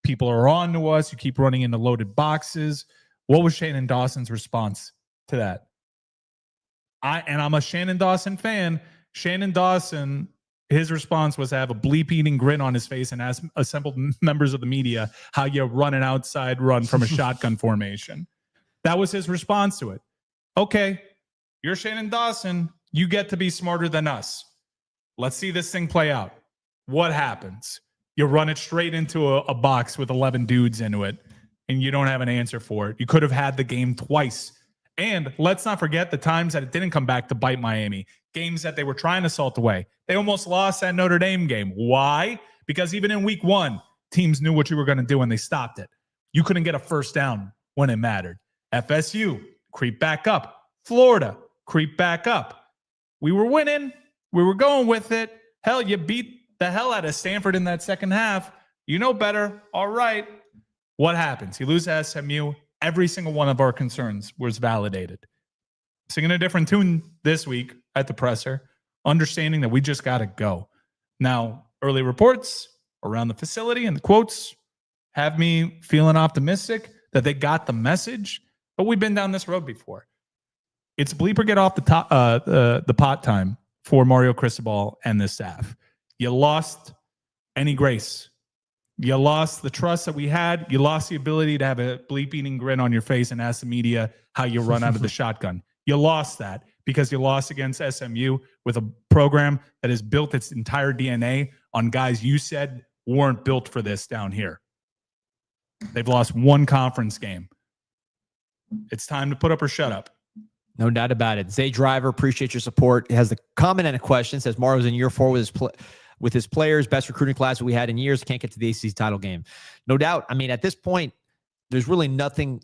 People are on to us. You keep running into loaded boxes. What was Shannon Dawson's response to that? I'm a Shannon Dawson fan. Shannon Dawson, his response was to have a bleep-eating grin on his face and ask assembled members of the media how you run an outside run from a shotgun formation. That was his response to it. Okay, you're Shannon Dawson. You get to be smarter than us. Let's see this thing play out. What happens? You run it straight into a box with 11 dudes into it, and you don't have an answer for it. You could have had the game twice. And let's not forget the times that it didn't come back to bite Miami. Games that they were trying to salt away. They almost lost that Notre Dame game. Why? Because even in week 1, teams knew what you were going to do and they stopped it. You couldn't get a first down when it mattered. FSU, creep back up. Florida, creep back up. We were winning. We were going with it. Hell, you beat the hell out of Stanford in that second half. You know better. All right. What happens? You lose to SMU. Every single one of our concerns was validated. Singing a different tune this week at the presser, understanding that we just got to go. Now, early reports around the facility and the quotes have me feeling optimistic that they got the message, but we've been down this road before. It's bleeper get off the pot time for Mario Cristobal and the staff. You lost any grace. You lost the trust that we had. You lost the ability to have a bleep-eating grin on your face and ask the media how you run out of the shotgun. You lost that because you lost against SMU with a program that has built its entire DNA on guys you said weren't built for this down here. They've lost one conference game. It's time to put up or shut up. No doubt about it. Zay Driver, appreciate your support. It has the comment and a question. Says Mario's in year 4 with his players, best recruiting class that we had in years. Can't get to the ACC title game. No doubt. I mean, at this point, there's really nothing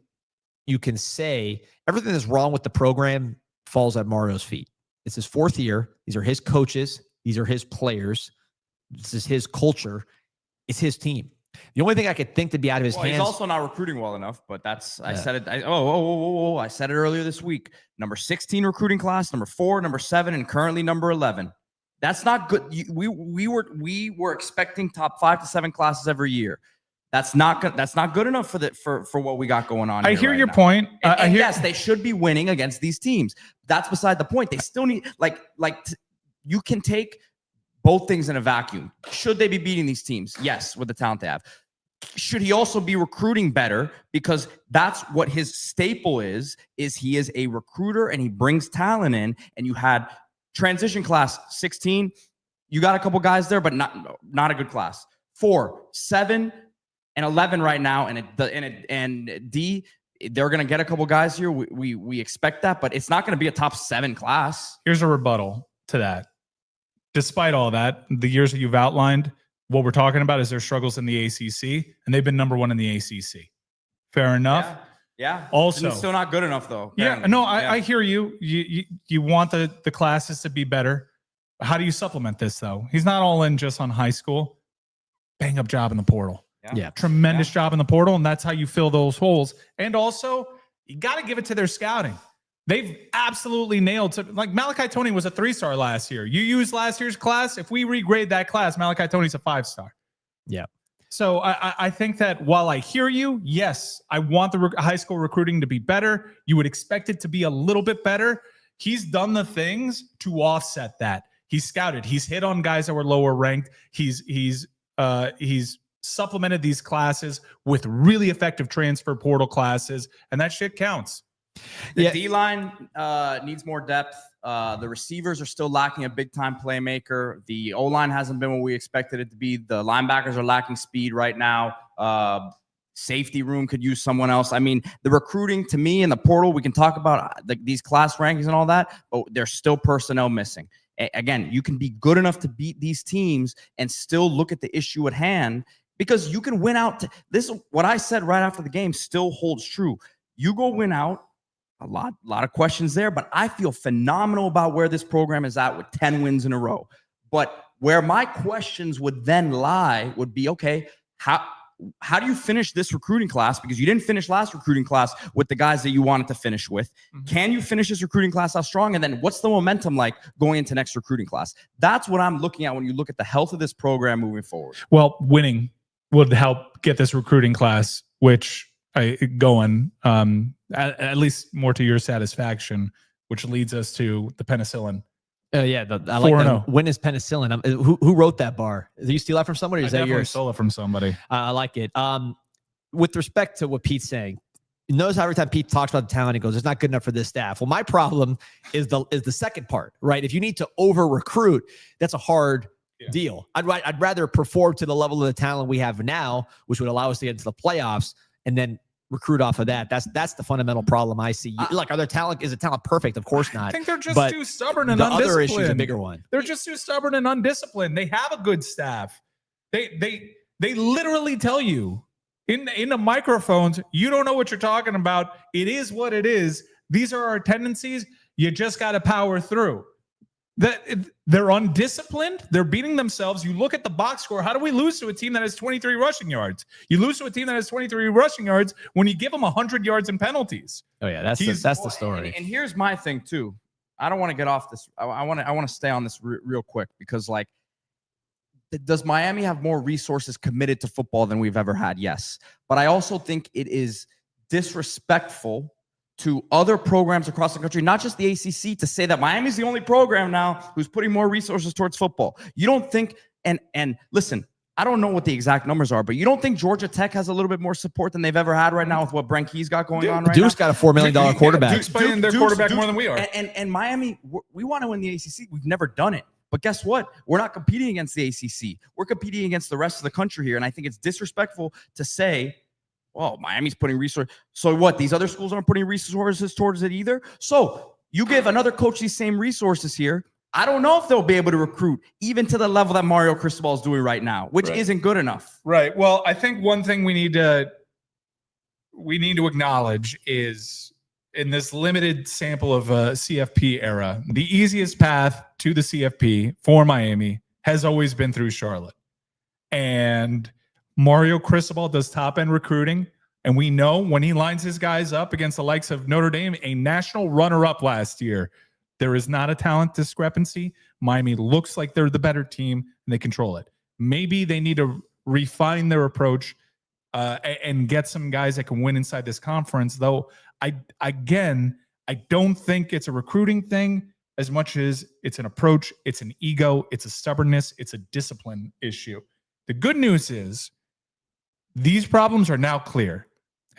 you can say. Everything that's wrong with the program falls at Mario's feet. It's his 4th year. These are his coaches. These are his players. This is his culture. It's his team. The only thing I could think to be out of his hands. He's also not recruiting well enough, but that's, I said it. I said it earlier this week. Number 16 recruiting class, number 4, number 7, and currently number 11. That's not good. We were expecting top 5 to 7 classes every year. That's not good. That's not good enough for what we got going on. I hear right your now. point. Yes, they should be winning against these teams. That's beside the point. They still need you can take both things in a vacuum. Should they be beating these teams? Yes, with the talent they have. Should he also be recruiting better? Because that's what his staple is he is a recruiter and he brings talent in. And you had transition class 16. You got a couple guys there, but not a good class. 4, 7, and 11 right now. And D, they're going to get a couple guys here. We expect that, but it's not going to be a top 7 class. Here's a rebuttal to that. Despite all that, the years that you've outlined, what we're talking about is their struggles in the ACC, and they've been number 1 in the ACC. Fair enough. Yeah. Also, it's still not good enough, though. Yeah. No, I hear you. You want the classes to be better. How do you supplement this, though? He's not all in just on high school. Bang up job in the portal. Yeah. Tremendous job in the portal, and that's how you fill those holes. And also, you got to give it to their scouting. They've absolutely nailed to, like Malachi Tony was a 3-star last year. You used last year's class. If we regrade that class, Malachi Tony's a 5-star. Yeah. So I think that while I hear you, yes, I want the high school recruiting to be better. You would expect it to be a little bit better. He's done the things to offset that. He's scouted. He's hit on guys that were lower ranked. He's supplemented these classes with really effective transfer portal classes, and that shit counts. The D-line needs more depth. The receivers are still lacking a big-time playmaker. The O-line hasn't been what we expected it to be. The linebackers are lacking speed right now. Safety room could use someone else. I mean, the recruiting to me in the portal, we can talk about these class rankings and all that, but there's still personnel missing. Again, you can be good enough to beat these teams and still look at the issue at hand because you can win out. This, what I said right after the game still holds true. You go win out. A lot of questions there, but I feel phenomenal about where this program is at with 10 wins in a row. But where my questions would then lie would be, okay, how do you finish this recruiting class? Because you didn't finish last recruiting class with the guys that you wanted to finish with. Can you finish this recruiting class out strong? And then what's the momentum like going into next recruiting class? That's what I'm looking at when you look at the health of this program moving forward. Well, winning would help get this recruiting class, which going at least more to your satisfaction, which leads us to the penicillin. Yeah, I like that. When is penicillin? Who wrote that bar? Did you steal that from somebody? Or is that yours? Stole it from somebody. I like it. With respect to what Pete's saying, notice how every time Pete talks about the talent, he goes, "It's not good enough for this staff." Well, my problem is the second part, right? If you need to over recruit, that's a hard deal. I'd rather perform to the level of the talent we have now, which would allow us to get into the playoffs, and then recruit off of that. That's the fundamental problem I see. Look, is the talent perfect? Of course not. I think they're just too stubborn and undisciplined. The other issue is a bigger one. They're just too stubborn and undisciplined. They have a good staff. They literally tell you in the microphones, you don't know what you're talking about. It is what it is. These are our tendencies. You just got to power through. They're undisciplined. They're beating themselves. You look at the box score. How do we lose to a team that has 23 rushing yards? You lose to a team that has 23 rushing yards when you give them 100 yards in penalties. Oh yeah, that's the story. And here's my thing too. I don't want to get off this. I want to stay on this real quick because like, does Miami have more resources committed to football than we've ever had? Yes, but I also think it is disrespectful to other programs across the country, not just the ACC, to say that Miami's the only program now who's putting more resources towards football. You don't think, and listen, I don't know what the exact numbers are, but you don't think Georgia Tech has a little bit more support than they've ever had right now with what Brent Key's got going on right Duke's got a $4 million quarterback. Duke's playing their quarterback more than we are. And Miami, we want to win the ACC. We've never done it. But guess what? We're not competing against the ACC. We're competing against the rest of the country here. And I think it's disrespectful to say, oh, Miami's putting resources. So what? These other schools aren't putting resources towards it either. So you give another coach these same resources here. I don't know if they'll be able to recruit even to the level that Mario Cristobal is doing right now, which isn't good enough. Right. Well, I think one thing we need to acknowledge is in this limited sample of CFP era, the easiest path to the CFP for Miami has always been through Charlotte. And Mario Cristobal does top-end recruiting, and we know when he lines his guys up against the likes of Notre Dame, a national runner-up last year, there is not a talent discrepancy. Miami looks like they're the better team, and they control it. Maybe they need to refine their approach and get some guys that can win inside this conference, though I don't think it's a recruiting thing as much as it's an approach, it's an ego, it's a stubbornness, it's a discipline issue. The good news is these problems are now clear.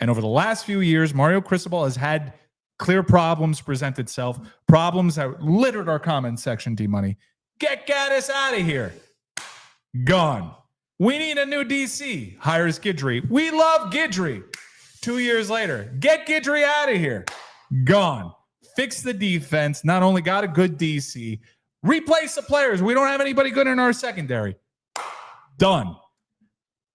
And over the last few years, Mario Cristobal has had clear problems present itself, problems that littered our comment section, D-Money. Get Gaddis out of here. Gone. We need a new DC. Hires Guidry. We love Guidry. 2 years later, get Guidry out of here. Gone. Fix the defense. Not only got a good DC, replace the players. We don't have anybody good in our secondary. Done.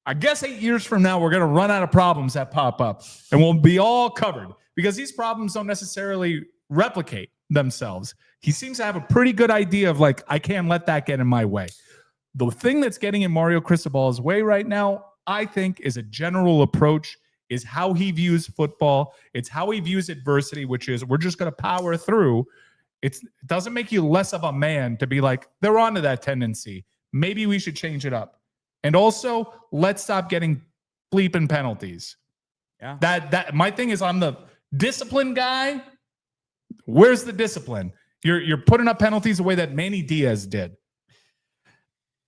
I guess 8 years from now, we're going to run out of problems that pop up and we'll be all covered because these problems don't necessarily replicate themselves. He seems to have a pretty good idea of like, I can't let that get in my way. The thing that's getting in Mario Cristobal's way right now, I think, is a general approach, is how he views football. It's how he views adversity, which is we're just going to power through. It doesn't make you less of a man to be like, they're onto that tendency. Maybe we should change it up. And also, let's stop getting bleeping penalties. Yeah. That my thing is, I'm the discipline guy. Where's the discipline? You're putting up penalties the way that Manny Diaz did.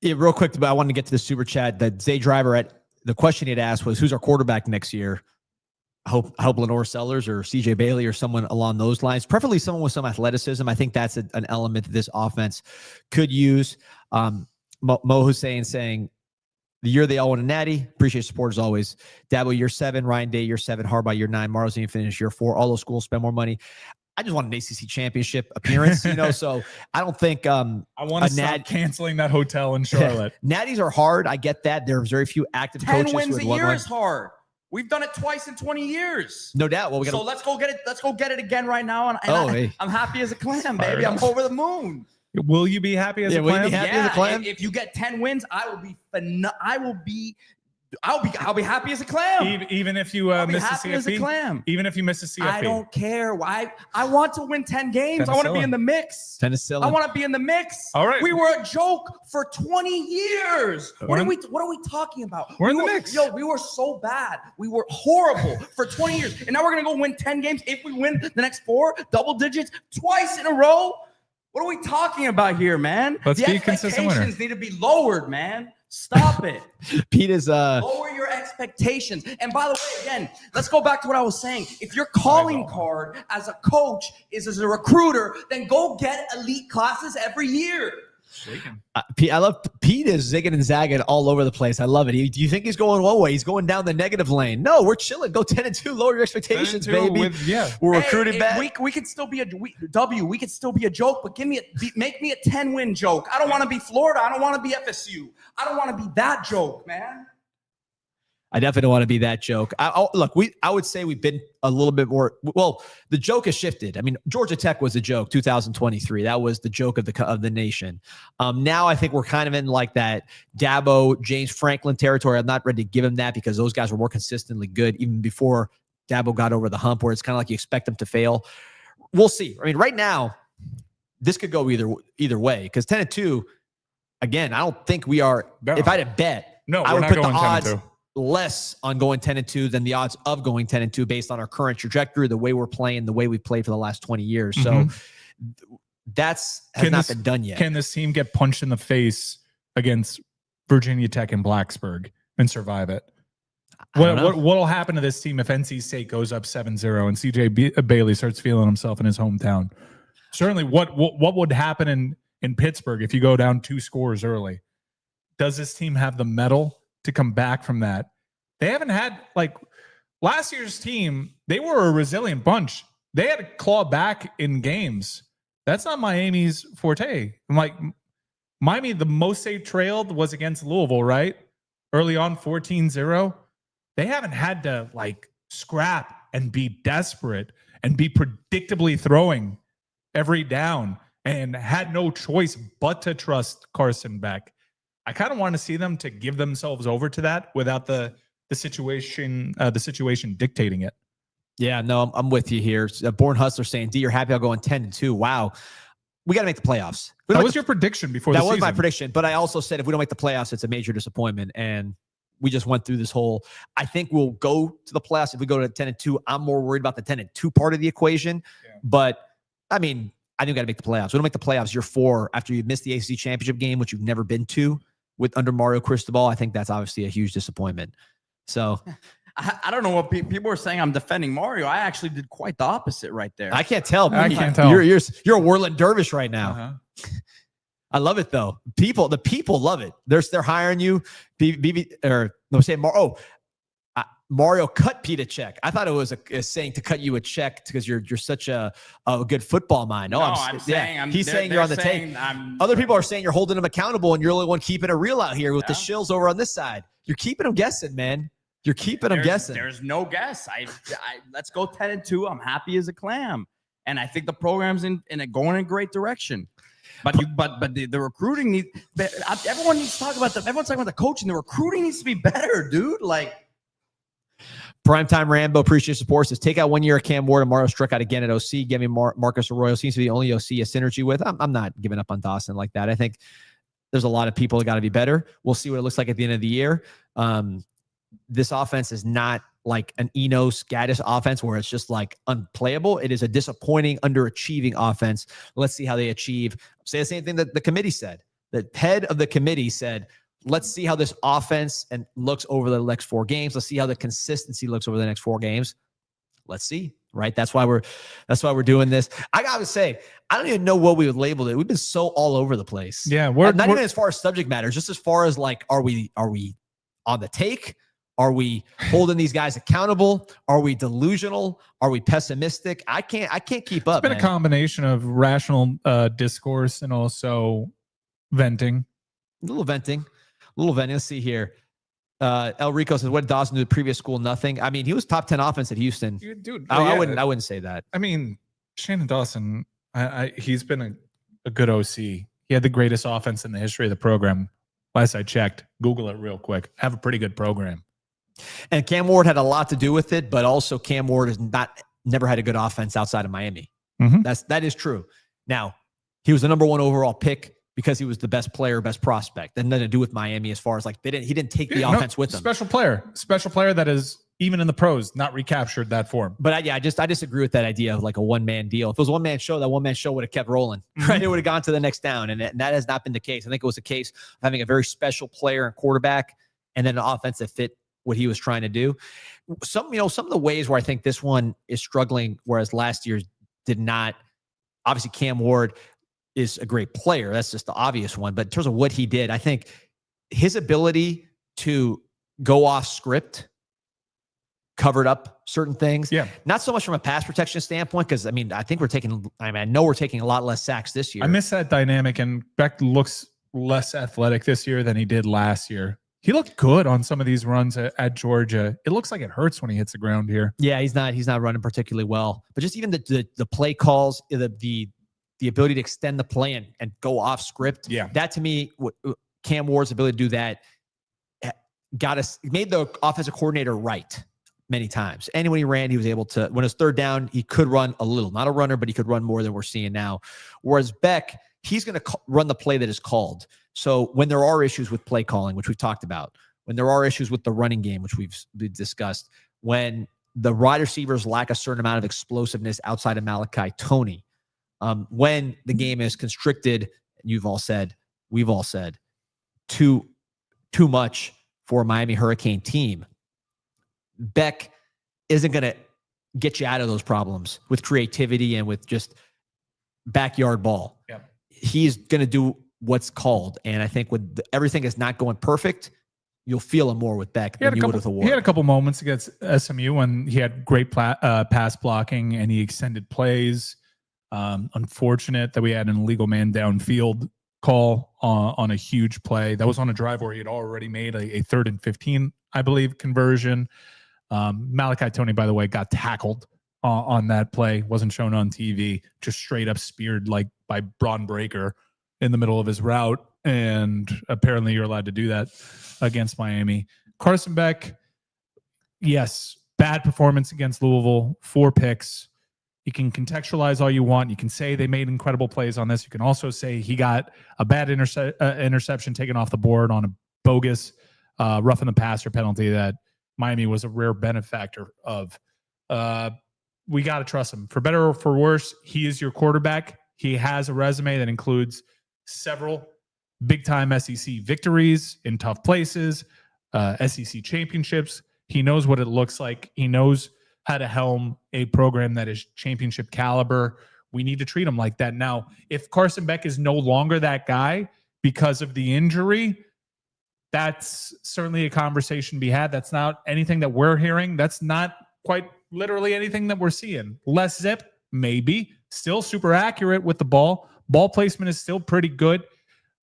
Yeah, real quick, but I wanted to get to the super chat. That Zay Driver the question he had asked was, who's our quarterback next year? I hope Lenore Sellers or CJ Bailey or someone along those lines, preferably someone with some athleticism. I think that's an element that this offense could use. Mo Hussein saying, the year they all won a natty. Appreciate support as always. Dabo, year 7. Ryan Day, year 7. Harbaugh, year 9. Marlon finish year 4. All those schools spend more money. I just want an ACC championship appearance, so I don't think I want to stop canceling that hotel in Charlotte. Natties are hard. I get that. There's very few active 10 coaches. 10 wins a year is hard. We've done it twice in 20 years. No doubt. Well, so let's go get it. Let's go get it again right now. And I'm happy as a clam, baby. I'm over the moon. Will you be happy as a clam? Will you be happy as a clam? If you get 10 wins, I will be I'll be happy as a clam. Even if you miss a happy as a CFP? clam. Even if you miss a CFP? I don't care. Why? I want to win 10 games. I want to be in the mix. Penicillin. I want to be in the mix. All right. We were a joke for 20 years. What are we talking about? We're in the mix. Yo, we were so bad. We were horrible for 20 years. And now we're going to go win 10 games. If we win the next 4 double digits twice in a row, what are we talking about here, man? Let's the be a consistent winner. expectations need to be lowered, man. Stop it. Pete is lower your expectations. And by the way, again, let's go back to what I was saying. If your calling card as a coach is as a recruiter, then go get elite classes every year. Pete, I love Pete is zigging and zagging all over the place. I love it. Do you think he's going one way? He's going down the negative lane. No, we're chilling. Go 10-2. Lower your expectations, baby. We're recruited back. We could still be we could still be a joke, but make me a 10-win joke. I don't want to be Florida. I don't want to be FSU. I don't want to be that joke, man. I definitely don't want to be that joke. I would say we've been a little bit more. Well, the joke has shifted. I mean, Georgia Tech was a joke. 2023, that was the joke of the nation. Now I think we're kind of in like that Dabo, James Franklin territory. I'm not ready to give him that because those guys were more consistently good even before Dabo got over the hump, where it's kind of like you expect them to fail. We'll see. I mean, right now, this could go either way because 10-2. Again, I don't think we are. No. If I had a bet, I would put the odds less on going 10-2 than the odds of going 10-2 based on our current trajectory, the way we're playing, the way we've played for the last 20 years. So has not been done yet. Can this team get punched in the face against Virginia Tech and Blacksburg and survive it? What'll happen to this team if NC State goes up 7-0 and CJ Bailey starts feeling himself in his hometown? Certainly, what would happen in Pittsburgh if you go down 2 scores early? Does this team have the mettle to come back from that? They haven't had, like, last year's team, they were a resilient bunch. They had to claw back in games. That's not Miami's forte. I'm like, Miami, the most they trailed was against Louisville, right? Early on, 14-0. They haven't had to, like, scrap and be desperate and be predictably throwing every down and had no choice but to trust Carson Beck. I kind of want to see them to give themselves over to that without the situation dictating it. Yeah, no, I'm with you here. Born Hustler saying, D, you're happy I'll go on 10-2. Wow. We got to make the playoffs. That was your prediction before the season. That was my prediction, but I also said if we don't make the playoffs, it's a major disappointment. And we just went through this whole, I think we'll go to the playoffs if we go to 10-2. I'm more worried about the 10-2 part of the equation. Yeah. But, I mean, I think we got to make the playoffs. We don't make the playoffs, you're 4 after you missed the ACC championship game, which you've never been to with under Mario Cristobal. I think that's obviously a huge disappointment. So I don't know what people are saying. I'm defending Mario. I actually did quite the opposite right there. I can't tell. I can't tell. You're a whirling dervish right now. I love it though. The people love it. They're hiring you. Mario cut Pete a check. I thought it was a saying to cut you a check because you're such a good football mind. He's saying you're on the tape. Other people are saying you're holding him accountable and you're the only one keeping it real out here with the shills over on this side. You're keeping them guessing, man. You're keeping them guessing. There's no guess. Let's go 10-2. I'm happy as a clam, and I think the program's going in a great direction. But the recruiting needs. Everyone needs to talk about everyone's talking about the coaching. The recruiting needs to be better, dude. Like. Primetime Rambo, appreciate your support. Says, take out 1 year of Cam Ward and Mario struck out again at OC. Give me Marcus Arroyo. Seems to be the only OC a synergy with. I'm not giving up on Dawson like that. I think there's a lot of people that got to be better. We'll see what it looks like at the end of the year. This offense is not like an Enos Gaddis offense where it's just like unplayable. It is a disappointing, underachieving offense. Let's see how they achieve. Say the same thing that the committee said. The head of the committee said, let's see how this offense looks over the next 4 games. Let's see how the consistency looks over the next 4 games. Let's see, right? That's why we're doing this. I gotta say, I don't even know what we would label it. We've been so all over the place. Yeah, we're not even as far as subject matter, just as far as like, are we on the take? Are we holding these guys accountable? Are we delusional? Are we pessimistic? I can't keep up. It's been a combination of rational discourse and also venting. A little venting. Let's see here. El Rico says, what did Dawson do at previous school? Nothing. I mean, he was top 10 offense at Houston. Dude, I wouldn't say that. I mean, Shannon Dawson, he's been a good OC. He had the greatest offense in the history of the program Last I checked, Google it real quick. Have a pretty good program. And Cam Ward had a lot to do with it, but also Cam Ward has never had a good offense outside of Miami. That is true. Now, he was the number 1 overall pick because he was the best player, best prospect. That had nothing to do with Miami as far as like he didn't take the offense with him. Special player that is even in the pros not recaptured that form. But I disagree with that idea of like a one-man deal. If it was a one-man show, that one-man show would have kept rolling, right? It would have gone to the next down, and that has not been the case. I think it was a case of having a very special player and quarterback, and then an offense that fit what he was trying to do. Some of the ways where I think this one is struggling, whereas last year's did not. Obviously, Cam Ward is a great player. That's just the obvious one. But in terms of what he did, I think his ability to go off script covered up certain things. Yeah. Not so much from a pass protection standpoint, because I know we're taking a lot less sacks this year. I miss that dynamic, and Beck looks less athletic this year than he did last year. He looked good on some of these runs at Georgia. It looks like it hurts when he hits the ground here. Yeah, he's not running particularly well. But just even the play calls, the ability to extend the play and go off script. Yeah. That to me, Cam Ward's ability to do that made the offensive coordinator right many times. And when he ran, he was able to, when it was third down, he could run a little, not a runner, but he could run more than we're seeing now. Whereas Beck, he's going to run the play that is called. So when there are issues with play calling, which we've talked about, when there are issues with the running game, which we've discussed, when the wide receivers lack a certain amount of explosiveness outside of Malachi Toney, when the game is constricted, we've all said, too much for a Miami Hurricane team, Beck isn't going to get you out of those problems with creativity and with just backyard ball. Yeah. He's going to do what's called. And I think with everything is not going perfect, you'll feel it more with Beck than you would with Ward. He had a couple moments against SMU when he had great pass blocking and he extended plays. Unfortunate that we had an illegal man downfield call on a huge play. That was on a drive where he had already made a 3rd and 15, I believe, conversion. Malachi Toney, by the way, got tackled on that play. Wasn't shown on TV. Just straight up speared like by Braun Breaker in the middle of his route. And apparently you're allowed to do that against Miami. Carson Beck, yes, bad performance against Louisville, 4 picks. You can contextualize all you want. You can say they made incredible plays on this. You can also say he got a bad interception taken off the board on a bogus roughing the passer penalty that Miami was a rare benefactor of. We got to trust him. For better or for worse, he is your quarterback. He has a resume that includes several big-time SEC victories in tough places, SEC championships. He knows what it looks like. He knows how to helm a program that is championship caliber. We need to treat him like that. Now, if Carson Beck is no longer that guy because of the injury, that's certainly a conversation to be had. That's not anything that we're hearing. That's not quite literally anything that we're seeing. Less zip, maybe. Still super accurate with the ball. Ball placement is still pretty good.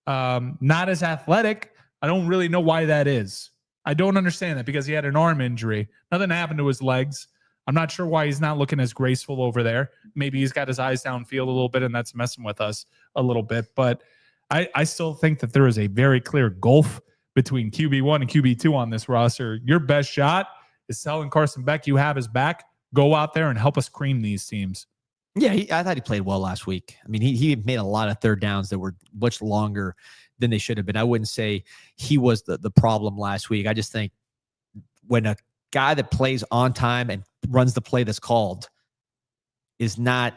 Not as athletic. I don't really know why that is. I don't understand that because he had an arm injury. Nothing happened to his legs. I'm not sure why he's not looking as graceful over there. Maybe he's got his eyes downfield a little bit, and that's messing with us a little bit. But I still think that there is a very clear gulf between QB1 and QB2 on this roster. Your best shot is telling Carson Beck you have his back. Go out there and help us cream these teams. Yeah, I thought he played well last week. I mean, he made a lot of third downs that were much longer than they should have been. I wouldn't say he was the problem last week. I just think when a guy that plays on time and runs the play that's called is not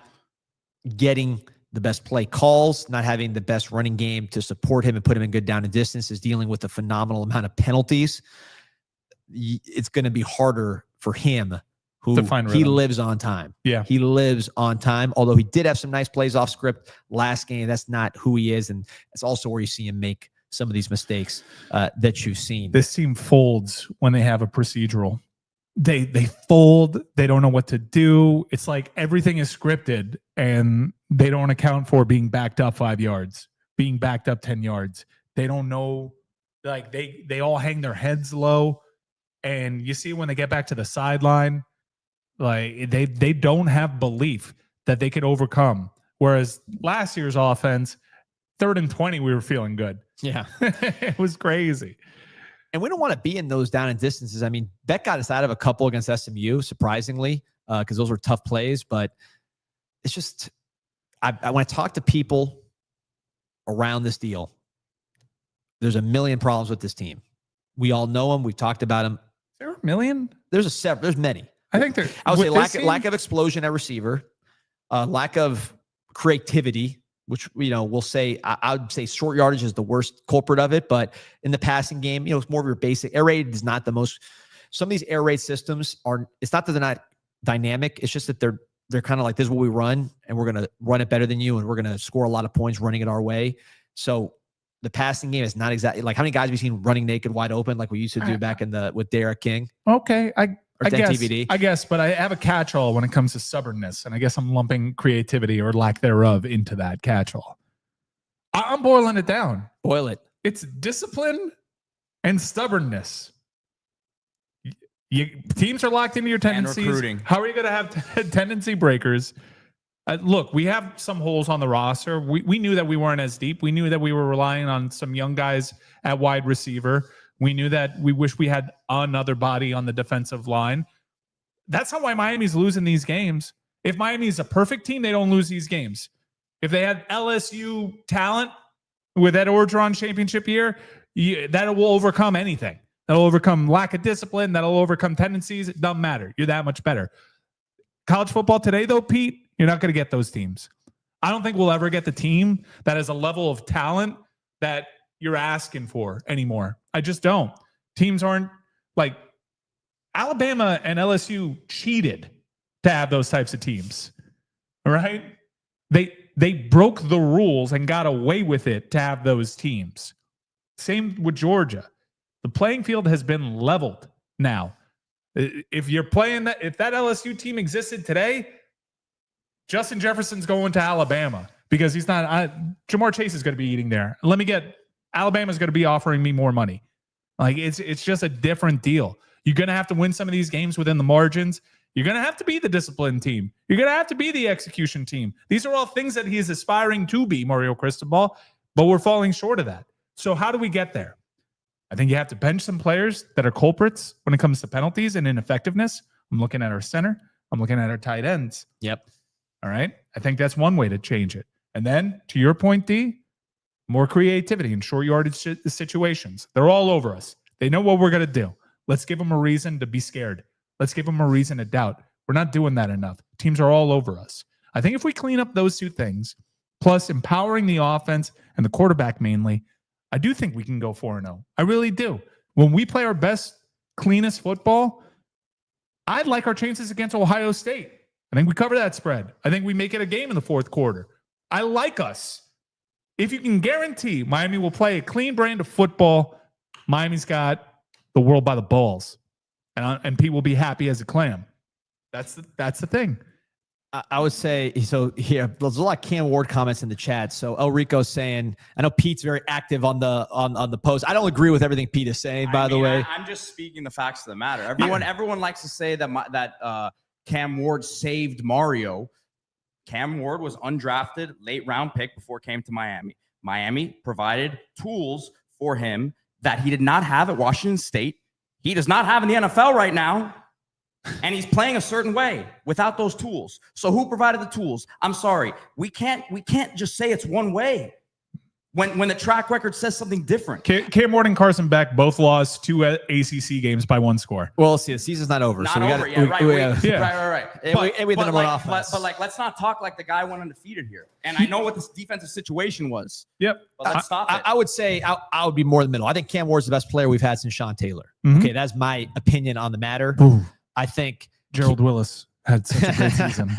getting the best play calls, not having the best running game to support him and put him in good down and distance, is dealing with a phenomenal amount of penalties, it's going to be harder for him who he lives on time. Yeah. He lives on time. Although he did have some nice plays off script last game, that's not who he is. And that's also where you see him make some of these mistakes that you've seen. This team folds when they have a procedural. They fold. They don't know what to do. It's like everything is scripted and they don't account for being backed up 5 yards, being backed up 10 yards. They don't know. Like they all hang their heads low. And you see when they get back to the sideline, like they don't have belief that they could overcome. Whereas last year's offense, 3rd and 20, we were feeling good. Yeah. It was crazy. And we don't want to be in those down and distances. I mean, Beck got us out of a couple against SMU, surprisingly, because those were tough plays. But it's just, when I talk to people around this deal, there's a million problems with this team. We all know them. We've talked about them. Is there a million? There's many. I think there. I would say lack of explosion at receiver, lack of creativity, which, we'll say, I would say short yardage is the worst culprit of it. But in the passing game, it's more of your basic. Air raid is not the most. Some of these air raid systems it's not that they're not dynamic. It's just that they're kind of like, this is what we run, and we're going to run it better than you, and we're going to score a lot of points running it our way. So the passing game is not exactly like, how many guys have you seen running naked wide open like we used to do back with Derek King? Okay, I guess, TVD. I guess, but I have a catch-all when it comes to stubbornness, and I guess I'm lumping creativity or lack thereof into that catch-all. I'm boiling it down. Boil it. It's discipline and stubbornness. Teams are locked into your tendencies. And recruiting. How are you going to have tendency breakers? Look, we have some holes on the roster. We knew that we weren't as deep. We knew that we were relying on some young guys at wide receiver. We knew that we wish we had another body on the defensive line. That's why Miami's losing these games. If Miami is a perfect team, they don't lose these games. If they had LSU talent with that Orgeron championship year, that will overcome anything. That'll overcome lack of discipline. That'll overcome tendencies. It doesn't matter. You're that much better. College football today, though, Pete, you're not going to get those teams. I don't think we'll ever get the team that has a level of talent that you're asking for anymore. I just don't. Teams aren't like Alabama and LSU cheated to have those types of teams. All right. They broke the rules and got away with it to have those teams. Same with Georgia. The playing field has been leveled now. If you're playing that, if that LSU team existed today, Justin Jefferson's going to Alabama because he's not. Jamar Chase is going to be eating there. Alabama's going to be offering me more money. Like it's just a different deal. You're going to have to win some of these games within the margins. You're going to have to be the disciplined team. You're going to have to be the execution team. These are all things that he is aspiring to be, Mario Cristobal, but we're falling short of that. So how do we get there? I think you have to bench some players that are culprits when it comes to penalties and ineffectiveness. I'm looking at our center. I'm looking at our tight ends. Yep. All right. I think that's one way to change it. And then to your point, D, more creativity in short yardage situations. They're all over us. They know what we're going to do. Let's give them a reason to be scared. Let's give them a reason to doubt. We're not doing that enough. Teams are all over us. I think if we clean up those two things, plus empowering the offense and the quarterback mainly, I do think we can go 4-0. I really do. When we play our best, cleanest football, I'd like our chances against Ohio State. I think we cover that spread. I think we make it a game in the fourth quarter. I like us. If you can guarantee Miami will play a clean brand of football, Miami's got the world by the balls. And Pete will be happy as a clam. That's the thing. I would say, so here, there's a lot of Cam Ward comments in the chat. So El Rico's saying, I know Pete's very active on the post. I don't agree with everything Pete is saying, by the way. I'm just speaking the facts of the matter. Everyone likes to say that Cam Ward saved Mario. Cam Ward was undrafted, late round pick before he came to Miami. Miami provided tools for him that he did not have at Washington State. He does not have in the NFL right now. And he's playing a certain way without those tools. So who provided the tools? I'm sorry. We can't just say it's one way when the track record says something different. Cam Ward and Carson Beck both lost 2 ACC games by 1 score. Well, see, the season's not over. Not so over. Right. But let's not talk like the guy went undefeated here. And I know what this defensive situation was. Yep. But let's stop it. I would say I would be more in the middle. I think Cam Ward's the best player we've had since Sean Taylor. Mm-hmm. Okay, that's my opinion on the matter. Ooh. I think Gerald Willis had such a great season.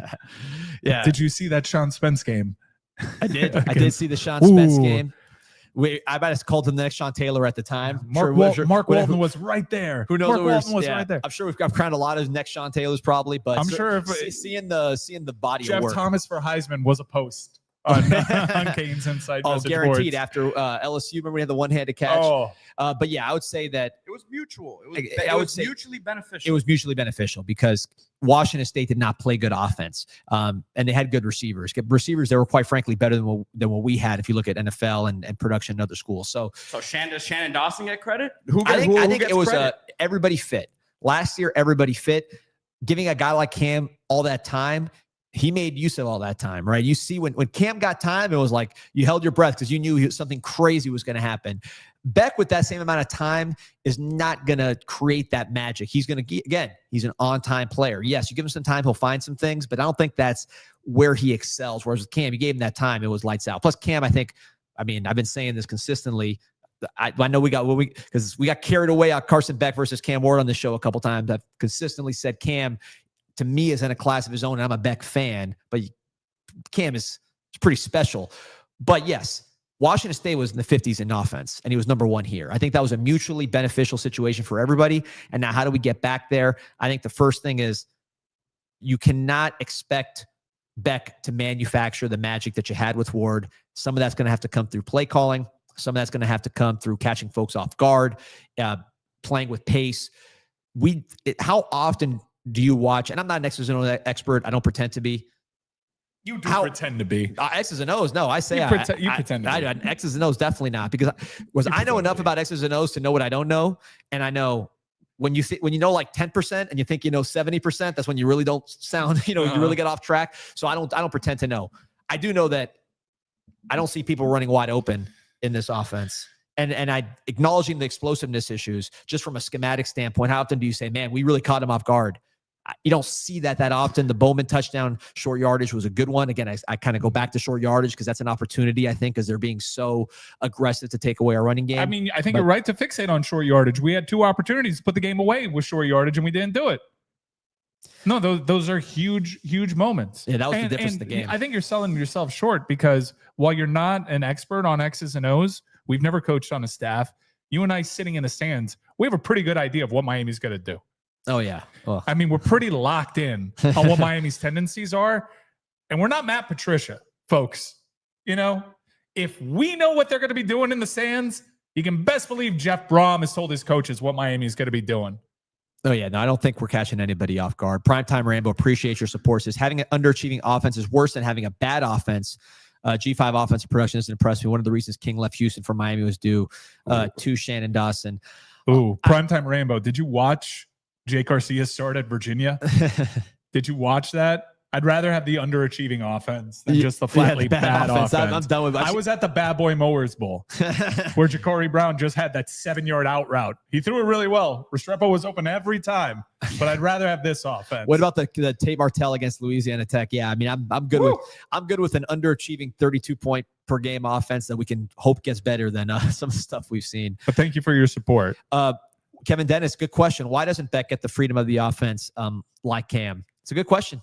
Yeah. Did you see that Sean Spence game? I did. I did see the Sean Spence game. I might have called him the next Sean Taylor at the time. Mark Walton was right there. Who knows? Mark Walton was right there. I'm sure we've crowned a lot of next Sean Taylors probably, but I'm sure if seeing the body Jeff of work. Thomas for Heisman was a post. on CanesInSight. Oh, message guaranteed. boards. After LSU, remember we had the one-handed catch. Oh, But yeah, I would say that It was mutual. I would say mutually beneficial. it was mutually beneficial because Washington State did not play good offense, and they had good receivers. Receivers that were quite frankly better than what we had. If you look at NFL and production in other schools, so Shannon Dawson get credit? I think it was everybody fit. Last year, everybody fit. Giving a guy like Cam all that time, he made use of all that time, right? You see, when Cam got time, it was like you held your breath because you knew something crazy was going to happen. Beck, with that same amount of time, is not going to create that magic. He's going to, again, he's an on-time player. Yes, you give him some time, he'll find some things, but I don't think that's where he excels. Whereas with Cam, you gave him that time, it was lights out. Plus, Cam, I've been saying this consistently. I know we got carried away on Carson Beck versus Cam Ward on the show a couple times. I've consistently said Cam, to me, is in a class of his own, and I'm a Beck fan, but Cam is pretty special. But yes, Washington State was in the 50s in offense, and he was number one here. I think that was a mutually beneficial situation for everybody. And now how do we get back there? I think the first thing is you cannot expect Beck to manufacture the magic that you had with Ward. Some of that's going to have to come through play calling. Some of that's going to have to come through catching folks off guard, playing with pace. How often do you watch, and I'm not an X's and O's expert, I don't pretend to be. You do pretend to be. X's and O's, no. I say you pretend to be. X's and O's, definitely not. Because I know enough about X's and O's to know what I don't know. And I know when you know like 10% and you think you know 70%, that's when you really don't sound, you really get off track. So I don't pretend to know. I do know that I don't see people running wide open in this offense. And I acknowledging the explosiveness issues just from a schematic standpoint. How often do you say, man, we really caught him off guard? You don't see that often. The Bowman touchdown short yardage was a good one. Again, I kind of go back to short yardage because that's an opportunity, I think, because they're being so aggressive to take away our running game. I mean, I think you're right to fixate on short yardage. We had two opportunities to put the game away with short yardage, and we didn't do it. No, those are huge, huge moments. Yeah, that was the difference in the game. I think you're selling yourself short because while you're not an expert on X's and O's, we've never coached on a staff. You and I sitting in the stands, we have a pretty good idea of what Miami's going to do. Oh, yeah. Oh. I mean, we're pretty locked in on what Miami's tendencies are. And we're not Matt Patricia, folks. If we know what they're going to be doing in the stands, you can best believe Jeff Brom has told his coaches what Miami's going to be doing. Oh, yeah. No, I don't think we're catching anybody off guard. Primetime Rambo, appreciate your support. Says having an underachieving offense is worse than having a bad offense. G5 offensive production doesn't impress me. One of the reasons King left Houston for Miami was due to Shannon Dawson. Primetime Rambo. Did you watch Jake Garcia start at Virginia? Did you watch that? I'd rather have the underachieving offense than just the flatly bad offense. I'm done with it. I was at the Bad Boy Mowers Bowl where Ja'Cory Brown just had that 7-yard out route. He threw it really well. Restrepo was open every time, but I'd rather have this offense. What about the Tate Martell against Louisiana Tech? Yeah, I mean, I'm good with an underachieving 32 point per game offense that we can hope gets better than some of the stuff we've seen. But thank you for your support. Kevin Dennis, good question. Why doesn't Beck get the freedom of the offense like Cam? It's a good question.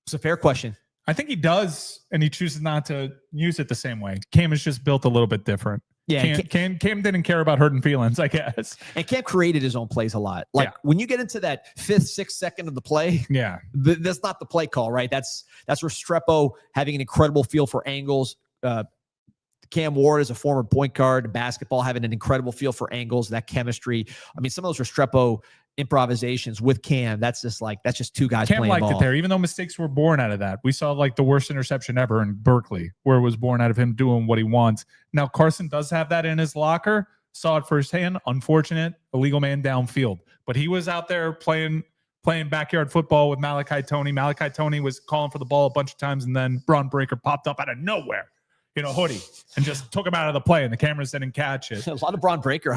It's a fair question. I think he does, and he chooses not to use it the same way. Cam is just built a little bit different. Yeah, Cam didn't care about hurting feelings, I guess. And Cam created his own plays a lot. When you get into that 5th, 6th second of the play, that's not the play call, right? That's Restrepo having an incredible feel for angles. Cam Ward is a former point guard in basketball, having an incredible feel for angles, that chemistry. I mean, some of those Restrepo improvisations with Cam, that's just two guys Cam playing liked ball. It there, even though mistakes were born out of that. We saw the worst interception ever in Berkeley, where it was born out of him doing what he wants. Now, Carson does have that in his locker. Saw it firsthand. Unfortunate, illegal man downfield. But he was out there playing backyard football with Malachi Toney. Malachi Toney was calling for the ball a bunch of times, and then Braun Breaker popped up out of nowhere in a hoodie and just took him out of the play, and the cameras didn't catch it. A lot of Braun Breaker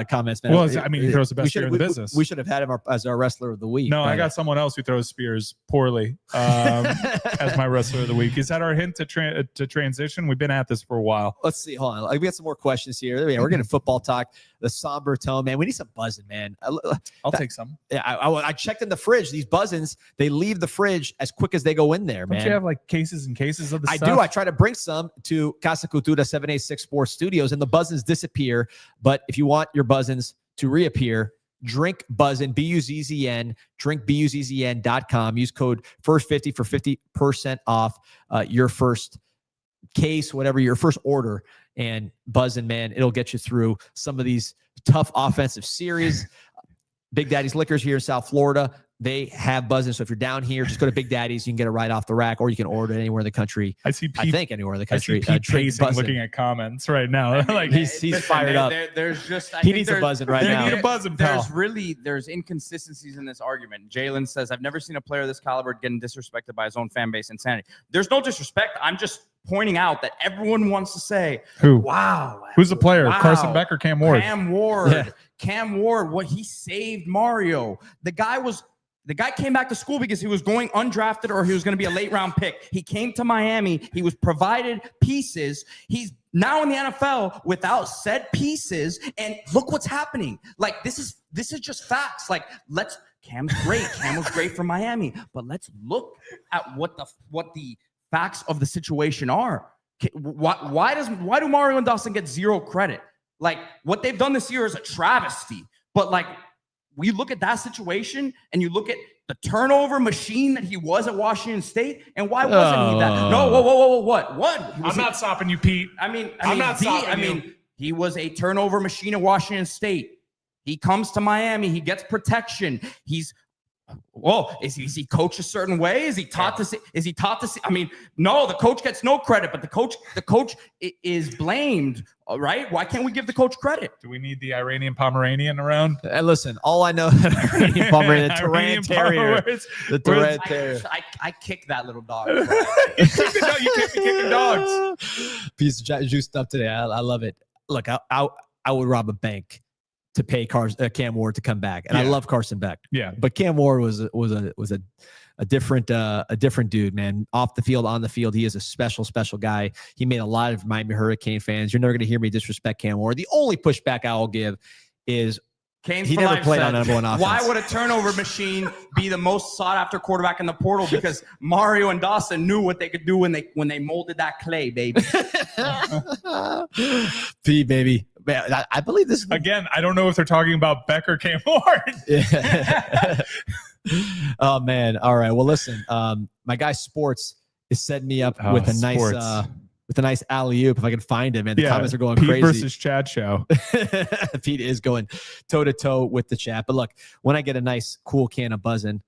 comments, man. Well, I mean, he throws the best spear in the business. We should have had him as our wrestler of the week. No, I got someone else who throws spears poorly as my wrestler of the week. Is that our hint to transition? We've been at this for a while. Let's see. Hold on. We got some more questions here. We're getting football talk. The somber tone, man. We need some buzzing, man. I'll take some. Yeah, I checked in the fridge. These buzzins, they leave the fridge as quick as they go in there, man. Don't you have cases and cases of the stuff? I do. I try to bring some to Casa Cultura 7864 Studios, and the buzzins disappear. But if you want your buzzins to reappear, drink BUZZN, BUZZN, drinkbuzzn.com. Use code FIRST50 for 50% off your first case, whatever your first order, and BUZZN, man, it'll get you through some of these tough offensive series. Big Daddy's Liquors here in South Florida, they have BUZZN. So if you're down here, just go to Big Daddy's. You can get it right off the rack, or you can order it anywhere in the country. I think anywhere in the country. I see Pete pacing, looking at comments right now. Like he's fired up. There's just he needs a BUZZN right now. Need a BUZZN, pal. There's inconsistencies in this argument. Jalen says, I've never seen a player of this caliber getting disrespected by his own fan base. Insanity. There's no disrespect. I'm just pointing out that everyone wants to say, who? Wow. Who's the player? Wow. Carson Beck or Cam Ward? Cam Ward. Yeah. Cam Ward, what he saved Mario. The guy came back to school because he was going undrafted or he was going to be a late round pick. He came to Miami. He was provided pieces. He's now in the NFL without said pieces. And look what's happening. Like, this is just facts. Like, Cam's great. Cam was great for Miami. But let's look at what the facts of the situation are. Why do Mario and Dawson get zero credit? Like, what they've done this year is a travesty. But like, we look at that situation and you look at the turnover machine that he was at Washington State, and why wasn't he that? No, whoa, what? I'm not stopping you, Pete. He was a turnover machine at Washington State. He comes to Miami, he gets protection. Is he coached a certain way? Is he taught to see? I mean, no, the coach gets no credit, but the coach is blamed. All right. Why can't we give the coach credit? Do we need the Iranian Pomeranian around? Listen, all I know, Iranian Pomeranian, the Turan Terrier, the Turan Terrier. I kick that little dog. You can't be kicking dogs. Piece of juiced up today. I love it. Look, I would rob a bank to pay Cam Ward to come back, and I love Carson Beck. Yeah, but Cam Ward was a different dude, man. Off the field, on the field, he is a special guy. He made a lot of Miami Hurricane fans. You're never going to hear me disrespect Cam Ward. The only pushback I will give is he never played on number one offense. Why would a turnover machine be the most sought after quarterback in the portal? Because Mario and Dawson knew what they could do when they molded that clay, baby. P, baby. Man, I believe this. Again, I don't know if they're talking about Beck or Cam Ward. Yeah. Oh, man. All right. Well, listen, my guy Sports is setting me up with a nice alley-oop if I can find him. And the comments are going Pete crazy. Versus Chad show. Pete is going toe-to-toe with the chat. But look, when I get a nice, cool can of BUZZN,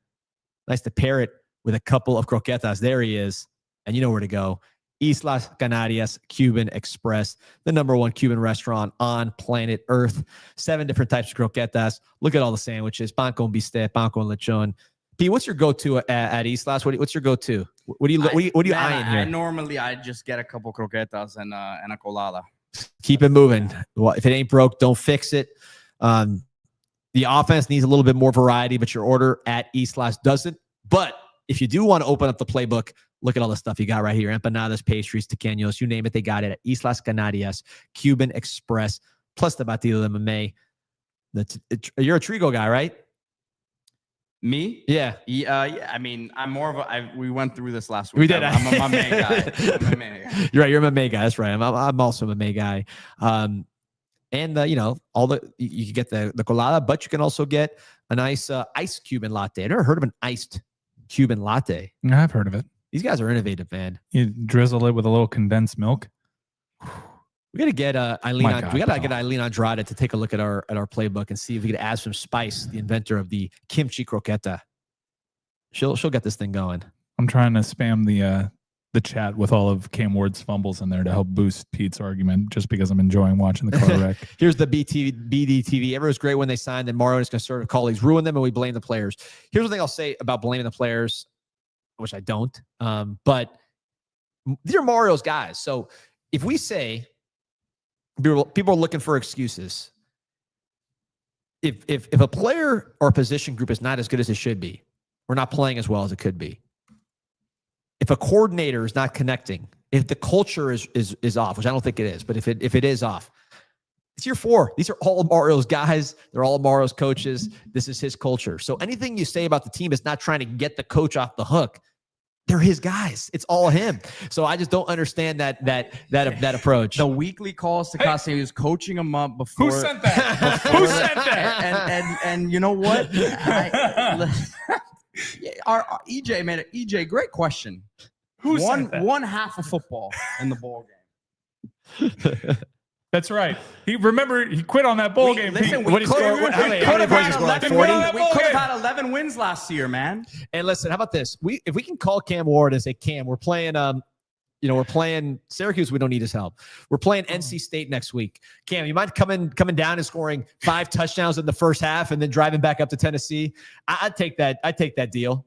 nice to pair it with a couple of croquetas. There he is. And you know where to go. Islas Canarias Cuban Express, the #1 Cuban restaurant on planet Earth. 7 different types of croquetas. Look at all the sandwiches. Pan con bistec, pan con lechon. P, what's your go-to at Islas? What's your go-to? What do you eyeing here? Normally I just get a couple croquetas and a colada. Keep it moving. Well, if it ain't broke, don't fix it. The offense needs a little bit more variety, but your order at Islas doesn't. But if you do want to open up the playbook, look at all the stuff you got right here. Empanadas, pastries, tequeños, you name it, they got it at Islas Canarias Cuban Express, plus the batido de mamey. You're a Trigo guy, right? Me? Yeah. Yeah. I mean, I'm more of we went through this last week. We did. I'm a mamey guy. You're right. You're a mamey guy. That's right. I'm also a mamey guy. You can get the colada, but you can also get a nice iced Cuban latte. I've never heard of an iced Cuban latte. I've heard of it. These guys are innovative, man. You drizzle it with a little condensed milk. We got to get Eileen. We got to get Eileen Andrade to take a look at our playbook and see if we could add some spice. The inventor of the kimchi croqueta. She'll get this thing going. I'm trying to spam the chat with all of Cam Ward's fumbles in there to help boost Pete's argument, just because I'm enjoying watching the car wreck. Here's the BDTV. Everyone was great when they signed. Then Mario is going to sort of colleagues ruin them, and we blame the players. Here's one thing I'll say about blaming the players, which I don't. But these are Mario's guys. So if we say people are looking for excuses, if a player or a position group is not as good as it should be, we're not playing as well as it could be. If a coordinator is not connecting, if the culture is off, which I don't think it is, but if it is off, it's year 4. These are all Mario's guys. They're all Mario's coaches. This is his culture. So anything you say about the team is not trying to get the coach off the hook. They're his guys. It's all him. So I just don't understand that approach. The weekly calls to Casa, he was coaching him up before. Who sent that? Who sent that? And you know what? Our EJ made it. EJ, great question. Who said that? One half of football in the bowl game. That's right. He quit on that bowl game. Listen, Pete. we What he could scored? How many points he scored? Like 40? We could have had 11 wins last year, man. And listen, how about this? If we can call Cam Ward and say, Cam, we're playing we're playing Syracuse. We don't need his help. We're playing NC State next week. Cam, you mind coming down and scoring 5 touchdowns in the first half and then driving back up to Tennessee? I'd take that. I'd take that deal.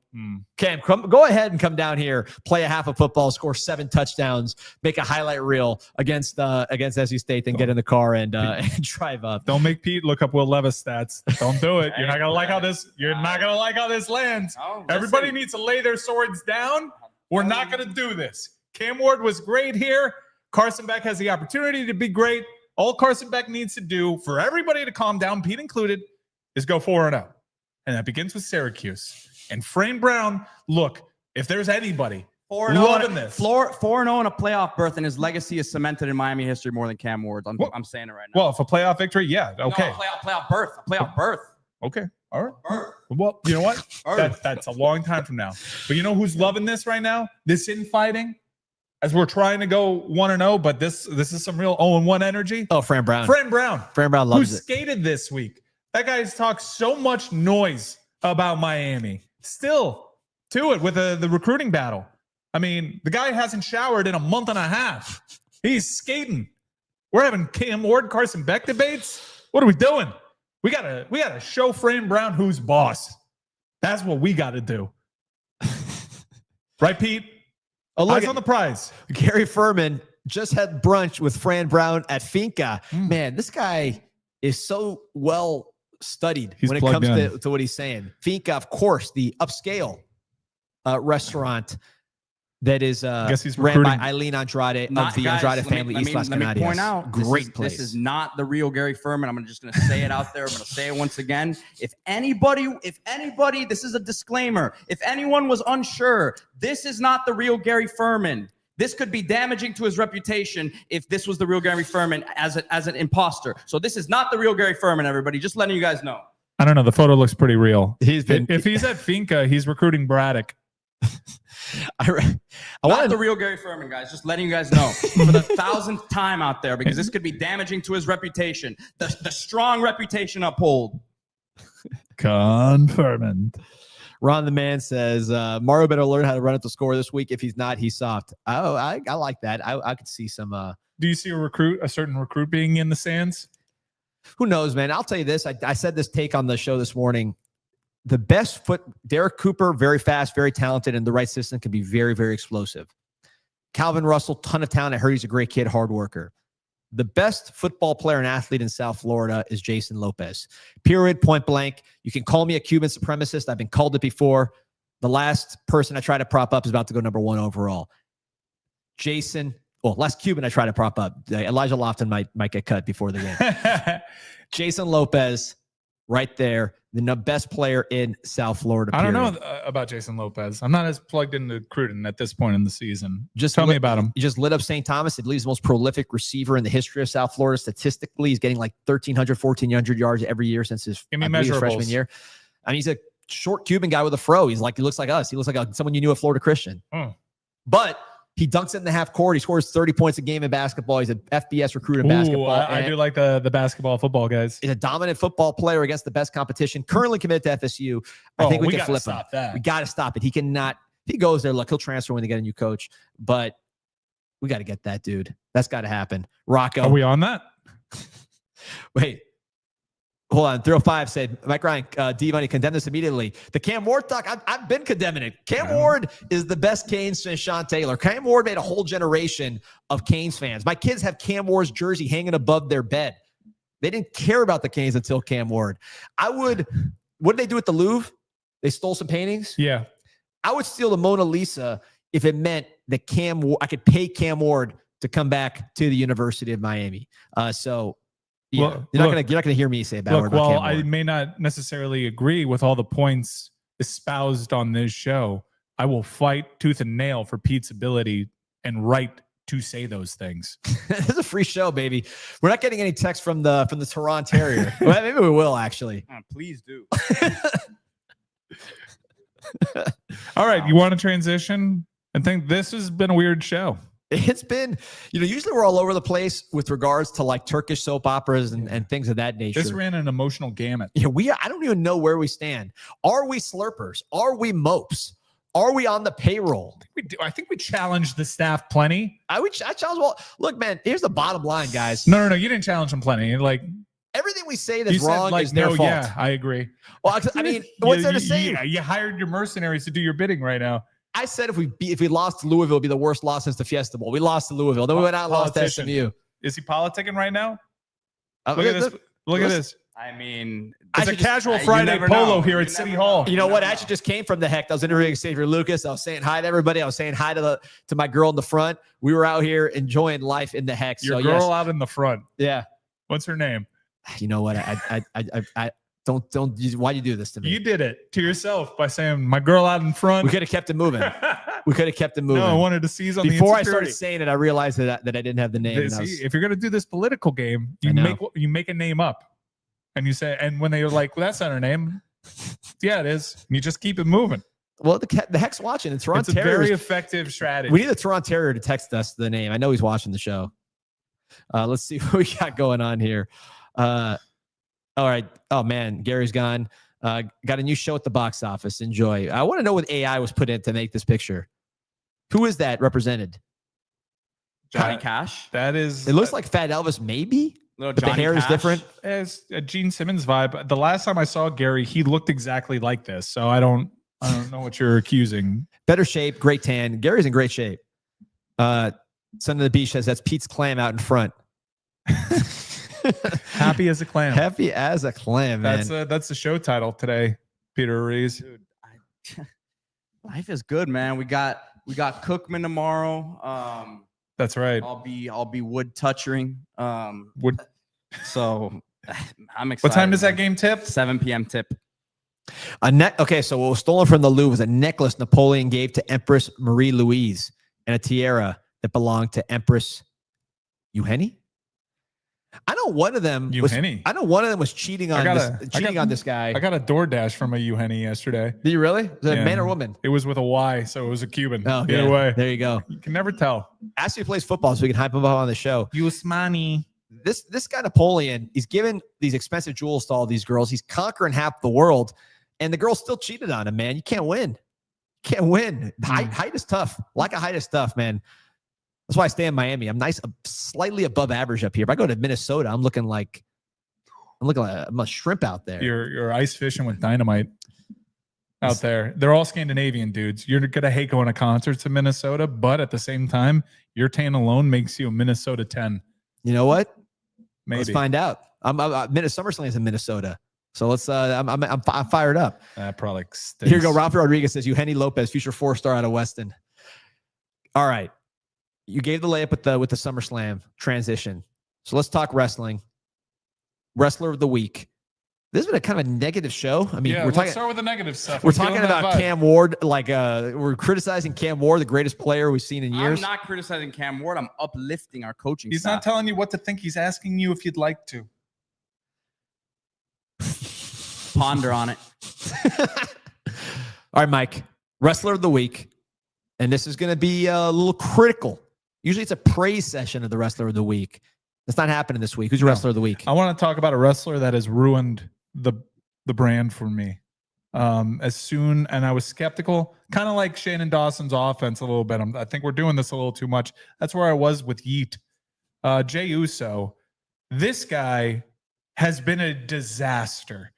Cam, go ahead and come down here, play a half of football, score 7 touchdowns, make a highlight reel against NC State, then get in the car and drive up. Don't make Pete look up Will Levis stats. Don't do it. You're not gonna like how this. You're not gonna like how this lands. No, Everybody needs to lay their swords down. We're not gonna do this. Cam Ward was great here. Carson Beck has the opportunity to be great. All Carson Beck needs to do for everybody to calm down, Pete included, is go 4-0. And that begins with Syracuse. And Frame Brown, look, if there's anybody 4-0 loving this. 4-0 in a playoff berth, and his legacy is cemented in Miami history more than Cam Ward's. I'm saying it right now. Well, if a playoff victory, yeah, okay. No, playoff berth. Okay, all right. Berth. Well, you know what? Berth. That's a long time from now. But you know who's loving this right now? This infighting? As we're trying to go 1-0, but this is some real 0-1 energy. Oh, Fran Brown. Fran Brown. Fran Brown loves who it. skated this week. That guy's talked so much noise about Miami. Still to it with the recruiting battle. I mean, the guy hasn't showered in a month and a half. He's skating. We're having Cam Ward, Carson Beck debates. What are we doing? We gotta show Fran Brown who's boss. That's what we gotta do. Right, Pete? Oh, look Eyes on the prize. Gary Furman just had brunch with Fran Brown at Finca. Man, this guy is so well studied when it comes to what he's saying. Finca, of course, the upscale restaurant that is ran by Eileen Andrade of the Andrade family, East Las Canadias. Let me point out, great place. This is not the real Gary Furman. I'm just going to say it out there. I'm going to say it once again. If anybody, this is a disclaimer. If anyone was unsure, this is not the real Gary Furman. This could be damaging to his reputation if this was the real Gary Furman as an imposter. So this is not the real Gary Furman, everybody. Just letting you guys know. I don't know. The photo looks pretty real. If he's at Finca, he's recruiting Braddock. Not the real Gary Furman, guys. Just letting you guys know for the 1,000th time out there, because this could be damaging to his reputation. The strong reputation uphold. Confirmed. Ron the Man says Mario better learn how to run at the score this week. If he's not, he's soft. Oh, I like that. I could see some. Do you see a certain recruit being in the stands? Who knows, man? I'll tell you this. I said this take on the show this morning. The best Derek Cooper, very fast, very talented, and the right system can be very, very explosive. Calvin Russell, ton of talent. I heard he's a great kid, hard worker. The best football player and athlete in South Florida is Jason Lopez. Period, point blank. You can call me a Cuban supremacist. I've been called it before. The last person I try to prop up is about to go number 1 overall. Last Cuban I try to prop up. Elijah Lofton might get cut before the game. Jason Lopez, right there, the best player in South Florida. Period. I don't know about Jason Lopez. I'm not as plugged into Cruden at this point in the season. Just tell me about him. He just lit up St. Thomas. I believe he's the most prolific receiver in the history of South Florida. Statistically, he's getting like 1,300, 1,400 yards every year since his freshman year. I mean, he's a short Cuban guy with a fro. He looks like us. He looks like someone you knew at Florida Christian. But he dunks it in the half court. He scores 30 points a game in basketball. He's an FBS recruit in basketball. I do like the basketball, football guys. He's a dominant football player against the best competition. Currently committed to FSU. I think we can flip him. We got to stop it. He cannot. If he goes there, look, he'll transfer when they get a new coach. But we got to get that dude. That's got to happen. Rocco. Are we on that? Wait. Hold on. 305 said, Mike Ryan, D-Money, condemn this immediately. The Cam Ward talk, I've been condemning it. Cam Ward is the best Canes since Sean Taylor. Cam Ward made a whole generation of Canes fans. My kids have Cam Ward's jersey hanging above their bed. They didn't care about the Canes until Cam Ward. What did they do at the Louvre? They stole some paintings? Yeah. I would steal the Mona Lisa if it meant that I could pay Cam Ward to come back to the University of Miami. Yeah, well, you're not gonna hear me say a bad word about Cam Ward. I may not necessarily agree with all the points espoused on this show. I will fight tooth and nail for Pete's ability and right to say those things. This is a free show, baby. We're not getting any text from the Toronto Terrier. Well, maybe we will actually. Please do. All right, you want to transition I think this has been a weird show. It's been, usually we're all over the place with regards to like Turkish soap operas and things of that nature. This ran an emotional gamut. Yeah, I don't even know where we stand. Are we slurpers? Are we mopes? Are we on the payroll? I think we challenged the staff plenty. I challenge. Well, look, man. Here's the bottom line, guys. No. You didn't challenge them plenty. Like everything we say that's wrong like, is their fault. Yeah, I agree. Well, I mean, what's there to say? Yeah, you hired your mercenaries to do your bidding right now. I said if we lost to Louisville, it'd be the worst loss since the Fiesta Bowl. We lost to Louisville. Then we went out and lost to SMU. Is he politicking right now? Look at this. Look at this. I mean, it's a casual Friday polo here at City Hall. You know what? I actually just came from the heck. I was interviewing Xavier Lucas. I was saying hi to everybody. I was saying hi to my girl in the front. We were out here enjoying life in the heck. Your girl out in the front. Yeah. What's her name? You know what? I don't. Why you do this to me? You did it to yourself by saying my girl out in front. We could have kept it moving. We could have kept it moving. No, I wanted to seize on before the I started saying it. I realized that I didn't have the name. If you're gonna do this political game, you make a name up. And you say, and when they're like, well, that's not her name. Yeah, it is. And you just keep it moving. Well, the heck's watching. It's a very effective strategy. We need the Toronto Terrier to text us the name. I know he's watching the show. Let's see what we got going on here. All right. Oh, man. Gary's gone. Got a new show at the box office. Enjoy. I want to know what AI was put in to make this picture. Who is that represented? Johnny Cash. That is. It looks like Fat Elvis, maybe. But the hair is different. It's a Gene Simmons vibe. The last time I saw Gary, he looked exactly like this. So I don't know what you're accusing. Better shape, great tan. Gary's in great shape. Son of the Beach says that's Pete's clam out in front. Happy as a clam. Happy as a clam, man. That's the show title today, Peter Rees. Dude, life is good, man. We got Cookman tomorrow. That's right. I'll be wood touching. Wood. So I'm excited. What time does that game tip? 7 p.m. tip. Okay, so what was stolen from the Louvre was a necklace Napoleon gave to Empress Marie Louise and a tiara that belonged to Empress Eugenie. I know one of them was cheating on this guy. I got a DoorDash from a Eugenie yesterday. Did you really? Was it a man or woman? It was with a Y, so it was a Cuban. Oh, either way. There you go. You can never tell. Ask me if he plays football so we can hype him up on the show. Usmani. This guy Napoleon, he's giving these expensive jewels to all these girls. He's conquering half the world, and the girls still cheated on him, man. You can't win. You can't win. Height is tough. Lack of height is tough, man. That's why I stay in Miami. I'm slightly above average up here. If I go to Minnesota, I'm looking like I'm a shrimp out there. You're ice fishing with dynamite out there. They're all Scandinavian dudes. You're gonna hate going to concerts in Minnesota, but at the same time, your tan alone makes you a Minnesota 10. You know what? Maybe. Let's find out. SummerSlam's in Minnesota, so let's. I'm fired up. That probably stinks. Here you go. Rafa Rodriguez says Eugenio Lopez, future 4-star out of Weston. All right. You gave the layup with the SummerSlam transition. So let's talk wrestling. Wrestler of the week. This has been a kind of a negative show. I mean, let's start with the negative stuff. We're talking about Cam Ward. We're criticizing Cam Ward, the greatest player we've seen in years. I'm not criticizing Cam Ward. I'm uplifting our coaching He's staff. not telling you what to think. He's asking you if you'd like to. Ponder on it. All right, Mike. Wrestler of the week. And this is going to be a little critical. Usually it's a praise session of the wrestler of the week. That's not happening this week. Who's your wrestler of the week? I want to talk about a wrestler that has ruined the brand for me. And I was skeptical, kind of like Shannon Dawson's offense a little bit. I think we're doing this a little too much. That's where I was with Yeet. Jey Uso. This guy has been a disaster.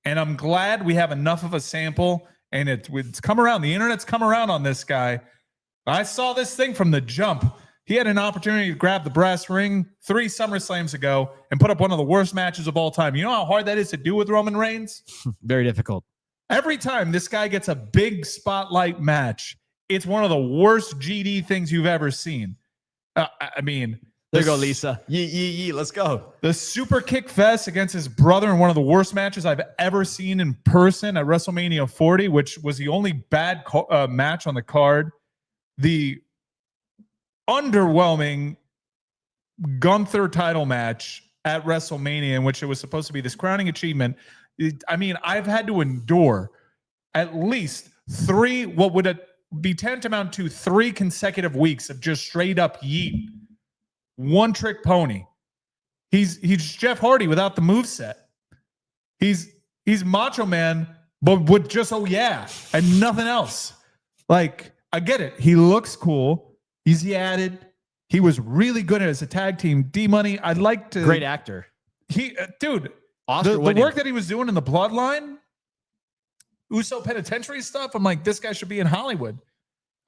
And I'm glad we have enough of a sample. And it's come around. The internet's come around on this guy. I saw this thing from the jump. He had an opportunity to grab the brass ring 3 SummerSlams ago and put up one of the worst matches of all time. You know how hard that is to do with Roman Reigns? Very difficult. Every time this guy gets a big spotlight match, it's one of the worst GD things you've ever seen. I mean... There you go, Lisa. Yee, let's go. The super kick fest against his brother in one of the worst matches I've ever seen in person at WrestleMania 40, which was the only bad match on the card. The underwhelming Gunther title match at WrestleMania, in which it was supposed to be this crowning achievement. I've had to endure at least 3 what would be tantamount to 3 consecutive weeks of just straight up yeet. One trick pony. He's Jeff Hardy without the moveset. He's Macho Man, but with just and nothing else. Like, I get it. He looks cool. He's yadded. He was really good as a tag team. D-Money, I'd like to. Great actor. Dude, Oscar the winning. work that he was doing in the Bloodline, Uso Penitentiary stuff, I'm like, this guy should be in Hollywood.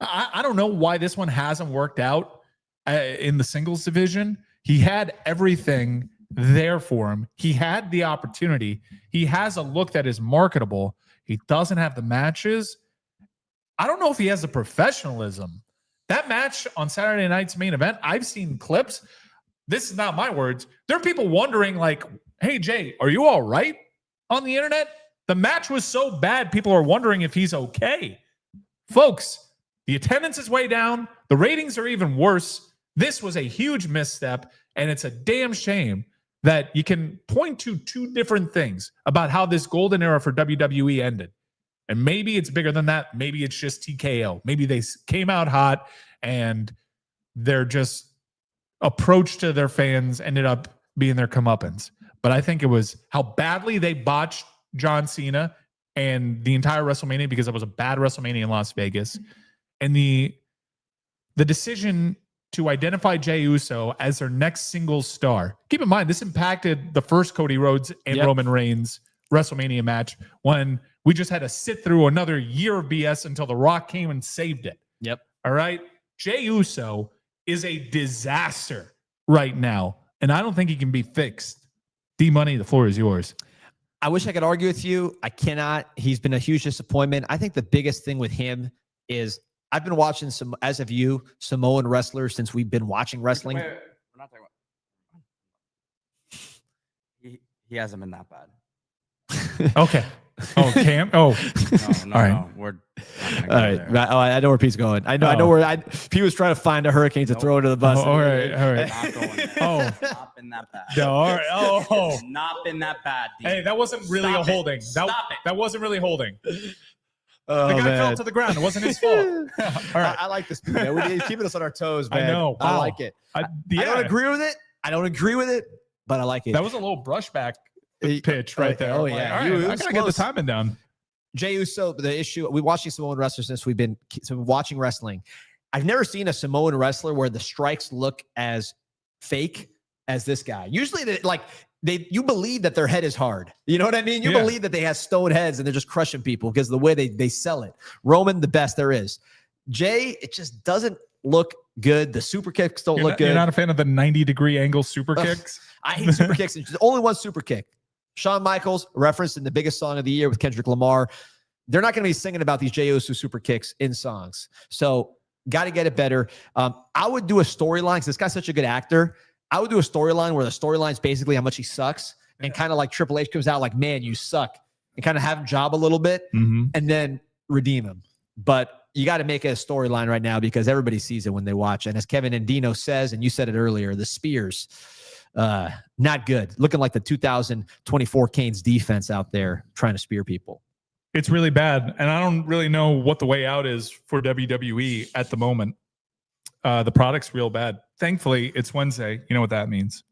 I don't know why this one hasn't worked out in the singles division. He had everything there for him. He had the opportunity. He has a look that is marketable. He doesn't have the matches. I don't know if he has the professionalism. That match on Saturday night's main event, I've seen clips. This is not my words. There are people wondering, like, hey, Jay, are you all right on the internet? The match was so bad, people are wondering if he's okay. Folks, the attendance is way down. The ratings are even worse. This was a huge misstep, and it's a damn shame that you can point to 2 different things about how this golden era for WWE ended. And maybe it's bigger than that. Maybe it's just TKO. Maybe they came out hot and their just approach to their fans ended up being their comeuppance. But I think it was how badly they botched John Cena and the entire WrestleMania, because it was a bad WrestleMania in Las Vegas. And the decision to identify Jey Uso as their next single star. Keep in mind, this impacted the first Cody Rhodes and Roman Reigns WrestleMania match when we just had to sit through another year of BS until The Rock came and saved it. Yep. All right. Jey Uso is a disaster right now, and I don't think he can be fixed. D-Money, the floor is yours. I wish I could argue with you. I cannot. He's been a huge disappointment. I think the biggest thing with him is I've been watching some, as of you, Samoan wrestlers since we've been watching wrestling. Wait. We're not talking about. He hasn't been that bad. Okay. Oh, Cam. Oh, no. All right. No. We're not All right. there. Oh, I know where Pete's going. I know where Pete was trying to find a hurricane to throw into the bus. all right. Not going there. Not been that bad. No, all right. Oh, Not been that bad. D. hey, that wasn't really Stop a it. holding. Stop it. That wasn't really holding. Oh, The guy man. fell to the ground. It wasn't his fault. All right. I like this, Pete, man. He's keeping us on our toes, I man. know. I Wow. like it. I I don't agree with it. But I like it. That was a little brushback pitch right there. Oh, I'm yeah. Like, all right, I gotta get the timing down. Jey Uso, the issue, we're watching Samoan wrestlers since we've been watching wrestling. I've never seen a Samoan wrestler where the strikes look as fake as this guy. Usually, you believe that their head is hard. You know what I mean? You believe that they have stone heads and they're just crushing people because of the way they sell it. Roman, the best there is. Jay, it just doesn't look good. The super kicks don't look good. You're not a fan of the 90-degree angle super kicks? I hate super kicks. There's only one super kick. Shawn Michaels referenced in the biggest song of the year with Kendrick Lamar. They're not going to be singing about these Jey Uso super kicks in songs. So got to get it better. I would do a storyline because this guy's such a good actor. I would do a storyline where the storyline is basically how much he sucks, and kind of like Triple H comes out like, man, you suck, and kind of have him job a little bit and then redeem him. But you got to make it a storyline right now because everybody sees it when they watch. And as Kevin Andino says, and you said it earlier, the spears, not good. Looking like the 2024 Canes defense out there trying to spear people. It's really bad. And I don't really know what the way out is for WWE at the moment. The product's real bad. Thankfully, it's Wednesday. You know what that means.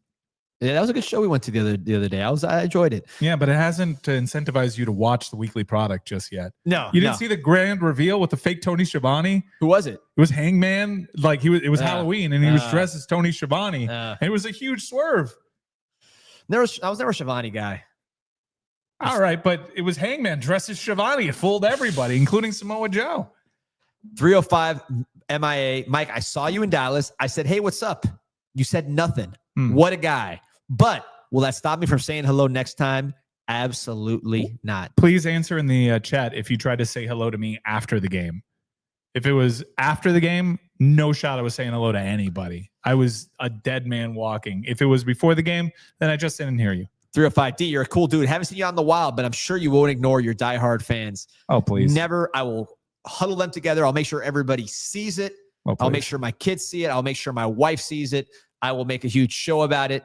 Yeah, that was a good show we went to the other day. I enjoyed it. Yeah, but it hasn't incentivized you to watch the weekly product just yet. No, you didn't see the grand reveal with the fake Tony Schiavone. Who was it? It was Hangman. Like it was Halloween, and he was dressed as Tony Schiavone. And it was a huge swerve. I was never a Schiavone guy. All right, but it was Hangman dressed as Schiavone. It fooled everybody, including Samoa Joe. 305 MIA. Mike, I saw you in Dallas. I said, hey, what's up? You said nothing. What a guy. But will that stop me from saying hello next time? Absolutely not. Please answer in the chat if you tried to say hello to me after the game. If it was after the game, no shot I was saying hello to anybody. I was a dead man walking. If it was before the game, then I just didn't hear you. 305D, you're a cool dude. Haven't seen you on the wild, but I'm sure you won't ignore your diehard fans. Oh, please. Never. I will huddle them together. I'll make sure everybody sees it. Oh, I'll make sure my kids see it. I'll make sure my wife sees it. I will make a huge show about it.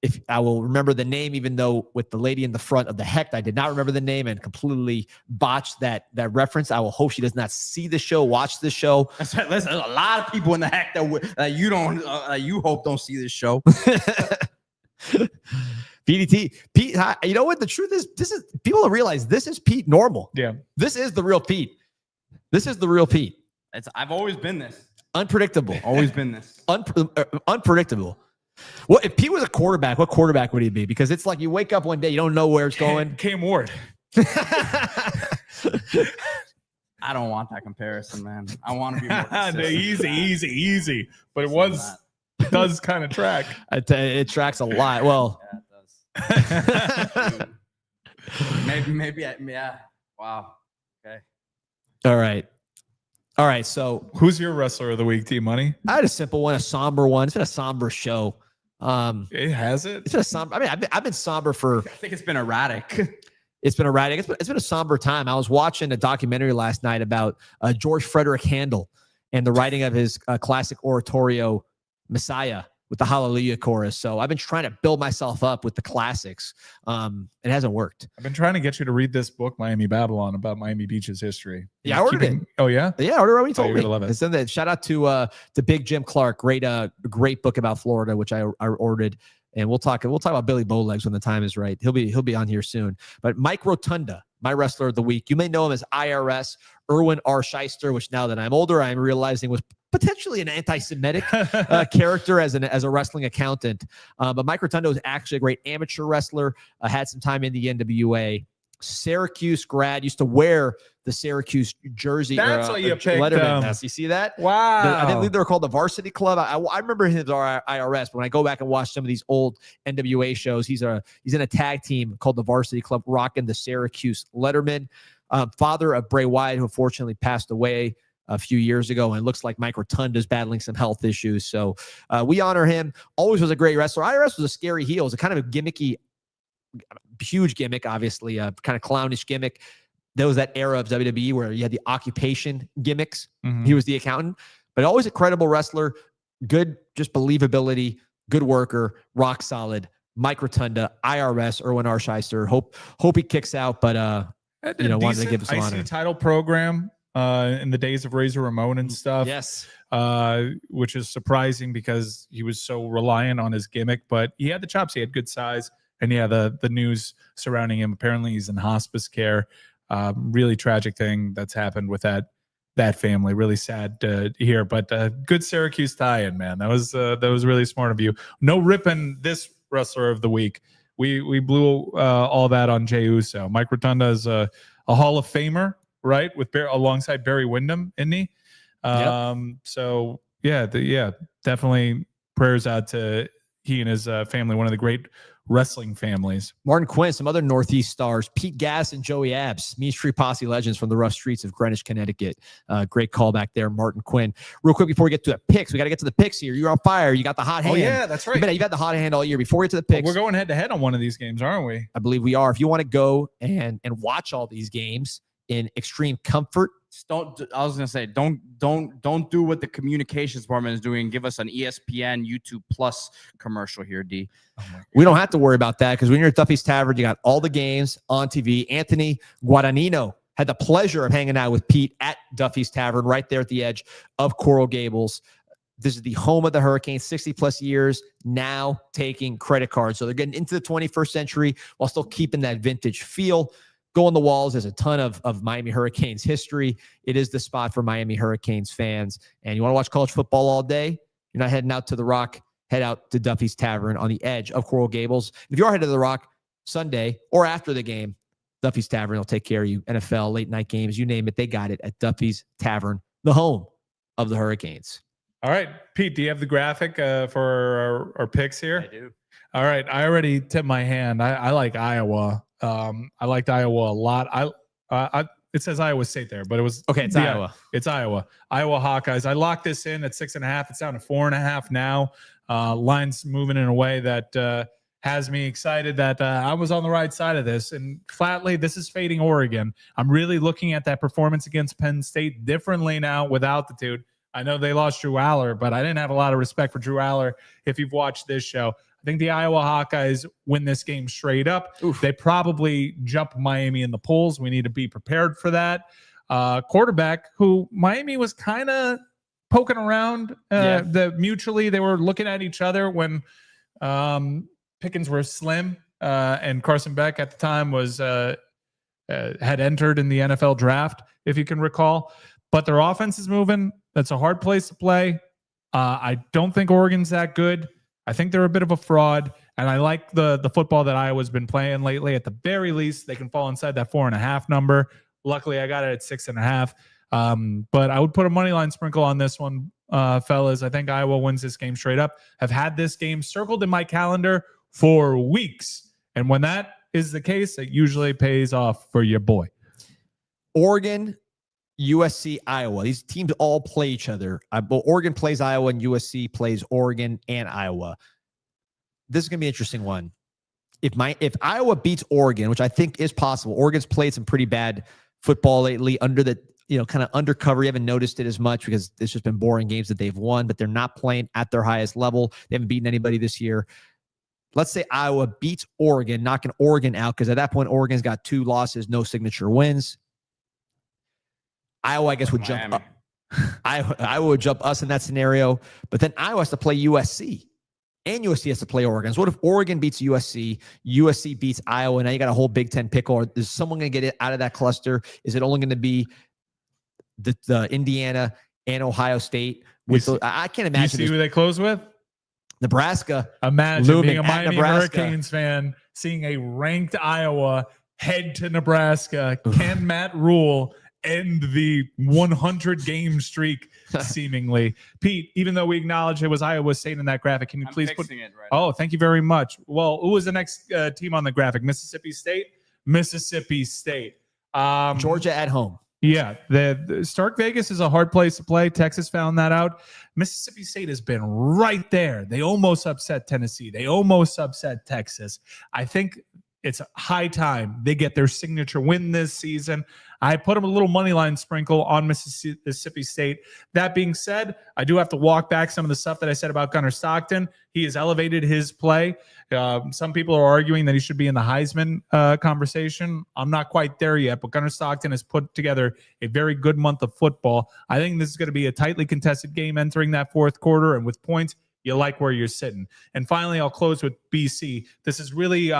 if I will remember the name, even though with the lady in the front of the heck, I did not remember the name and completely botched that reference. I will hope she does not see the show, watch the show. That's right. Listen, there's a lot of people in the heck that you don't, you hope don't see this show. PDT, Pete. You know what? The truth is, this is people don't realize this is Pete normal. Yeah, this is the real Pete. This is the real Pete. I've always been this. Unpredictable. Always been this. Unpredictable. Well, if Pete was a quarterback, what quarterback would he be? Because it's like you wake up one day, you don't know where it's going. Cam Ward. I don't want that comparison, man. I want to be more consistent. easy. But it does kind of track. It tracks a lot. Well, yeah, it does. maybe, yeah. Wow. Okay. All right. So who's your wrestler of the week, T-Money? I had a simple one, a somber one. It's been a somber show. It has it. It's been a somber. I mean, I've been somber for. I think it's been erratic. It's been erratic. It's been a somber time. I was watching a documentary last night about George Frederick Handel and the writing of his classic oratorio, Messiah, with the Hallelujah chorus. So I've been trying to build myself up with the classics. It hasn't worked. I've been trying to get you to read this book, Miami Babylon, about Miami Beach's history. Yeah, I ordered it. Oh yeah, yeah, I ordered it. You told me. Love it. It's in there. Shout out to Big Jim Clark. Great book about Florida, which I ordered. And we'll talk about Billy Bowlegs when the time is right. He'll be on here soon. But Mike Rotunda, my wrestler of the week. You may know him as IRS, Erwin R. Shyster, which now that I'm older, I'm realizing was potentially an anti-Semitic character as a wrestling accountant. But Mike Rotunda was actually a great amateur wrestler, had some time in the NWA. Syracuse grad, used to wear the Syracuse jersey. That's what you picked. Letterman. You see that? Wow. I believe they were called the Varsity Club. I remember him as our IRS, but when I go back and watch some of these old NWA shows, he's in a tag team called the Varsity Club, rocking the Syracuse Letterman. Father of Bray Wyatt, who unfortunately passed away a few years ago, and it looks like Mike Rotunda is battling some health issues. So we honor him. Always was a great wrestler. IRS was a scary heel. It was a kind of a gimmicky, huge gimmick, obviously, a kind of clownish gimmick. There was that era of WWE where you had the occupation gimmicks. Mm-hmm. He was the accountant, but always a credible wrestler, good, just believability, good worker, rock solid. Mike Rotunda, IRS, Erwin R. Shyster. Hope he kicks out, but wanted to give us some honor. Title program in the days of Razor Ramon and stuff. Yes. Which is surprising because he was so reliant on his gimmick, but he had the chops. He had good size. And yeah, the news surrounding him, apparently he's in hospice care. Really tragic thing that's happened with that family. Really sad to hear, but good Syracuse tie-in, man. That was really smart of you. No ripping this wrestler of the week. We blew all that on Jey Uso. Mike Rotunda is a Hall of Famer, right? Alongside Barry Windham, isn't he? Yep. So yeah, definitely prayers out to he and his family. One of the great wrestling families. Martin Quinn, some other Northeast stars, Pete Gass and Joey Abs, Mean Street Posse legends from the rough streets of Greenwich, Connecticut. Great callback there, Martin Quinn. Real quick before we get to the picks, we got to get to the picks here. You're on fire. You got the hot hand. Oh yeah, that's right. You've had the hot hand all year. Before we get to the picks, we're going head to head on one of these games, aren't we? I believe we are. If you want to go and watch all these games in extreme comfort, don't do what the communications department is doing. Give us an ESPN YouTube Plus commercial here, D. We don't have to worry about that because when you're at Duffy's Tavern, you got all the games on TV. Anthony Guadagnino had the pleasure of hanging out with Pete at Duffy's Tavern right there at the edge of Coral Gables. This is the home of the Hurricanes, 60 plus years, now taking credit cards. So they're getting into the 21st century while still keeping that vintage feel. Go on the walls. There's a ton of Miami Hurricanes history. It is the spot for Miami Hurricanes fans. And you want to watch college football all day? You're not heading out to the Rock. Head out to Duffy's Tavern on the edge of Coral Gables. If you are headed to the Rock Sunday or after the game, Duffy's Tavern will take care of you. NFL, late night games, you name it. They got it at Duffy's Tavern, the home of the Hurricanes. All right, Pete, do you have the graphic for our picks here? I do. All right, I already tipped my hand. I like Iowa. I liked Iowa a lot. It says Iowa State there, but it was okay. It's Iowa. It's Iowa. Iowa Hawkeyes. I locked this in at 6.5. It's down to 4.5 now. Line's moving in a way that has me excited that I was on the right side of this. And flatly, this is fading Oregon. I'm really looking at that performance against Penn State differently now with altitude. I know they lost Drew Aller, but I didn't have a lot of respect for Drew Aller if you've watched this show. think the Iowa Hawkeyes win this game straight up. Oof. They probably jump Miami in the polls. We need to be prepared for that. Quarterback who Miami was kind of poking around mutually. They were looking at each other when Pickens were slim and Carson Beck at the time was had entered in the NFL draft, if you can recall. But their offense is moving. That's a hard place to play. I don't think Oregon's that good. I think they're a bit of a fraud, and I like the football that Iowa's been playing lately. At the very least, they can fall inside that 4.5 number. Luckily, I got it at 6.5. But I would put a money line sprinkle on this one, fellas. I think Iowa wins this game straight up. Have had this game circled in my calendar for weeks, and when that is the case, it usually pays off for your boy. Oregon, USC, Iowa. These teams all play each other. Oregon plays Iowa and USC plays Oregon and Iowa. This is going to be an interesting one. If Iowa beats Oregon, which I think is possible, Oregon's played some pretty bad football lately under the, kind of undercover. You haven't noticed it as much because it's just been boring games that they've won, but they're not playing at their highest level. They haven't beaten anybody this year. Let's say Iowa beats Oregon, knocking Oregon out, because at that point, Oregon's got 2 losses, no signature wins. Iowa, I guess, would jump up. Iowa would jump us in that scenario, but then Iowa has to play USC, and USC has to play Oregon. So what if Oregon beats USC, USC beats Iowa, and now you got a whole Big Ten pickle? Or is someone going to get it out of that cluster? Is it only going to be the Indiana and Ohio State? I can't imagine. You see who they close with? Nebraska. Imagine Lume being a at Miami Nebraska. Hurricanes fan, seeing a ranked Iowa head to Nebraska. Can Matt Rule end the 100-game streak, seemingly? Pete, even though we acknowledge it was Iowa State in that graphic, can you please put it right now? Thank you very much. Well, who was the next team on the graphic? Mississippi State? Mississippi State. Georgia at home. Yeah, the Stark Vegas is a hard place to play. Texas found that out. Mississippi State has been right there. They almost upset Tennessee. They almost upset Texas. I think it's high time they get their signature win this season. I put them a little money line sprinkle on Mississippi State. That being said, I do have to walk back some of the stuff that I said about Gunnar Stockton. He has elevated his play. Some people are arguing that he should be in the Heisman conversation. I'm not quite there yet, but Gunnar Stockton has put together a very good month of football. I think this is going to be a tightly contested game entering that fourth quarter, and with points, you like where you're sitting. And finally, I'll close with BC. This is really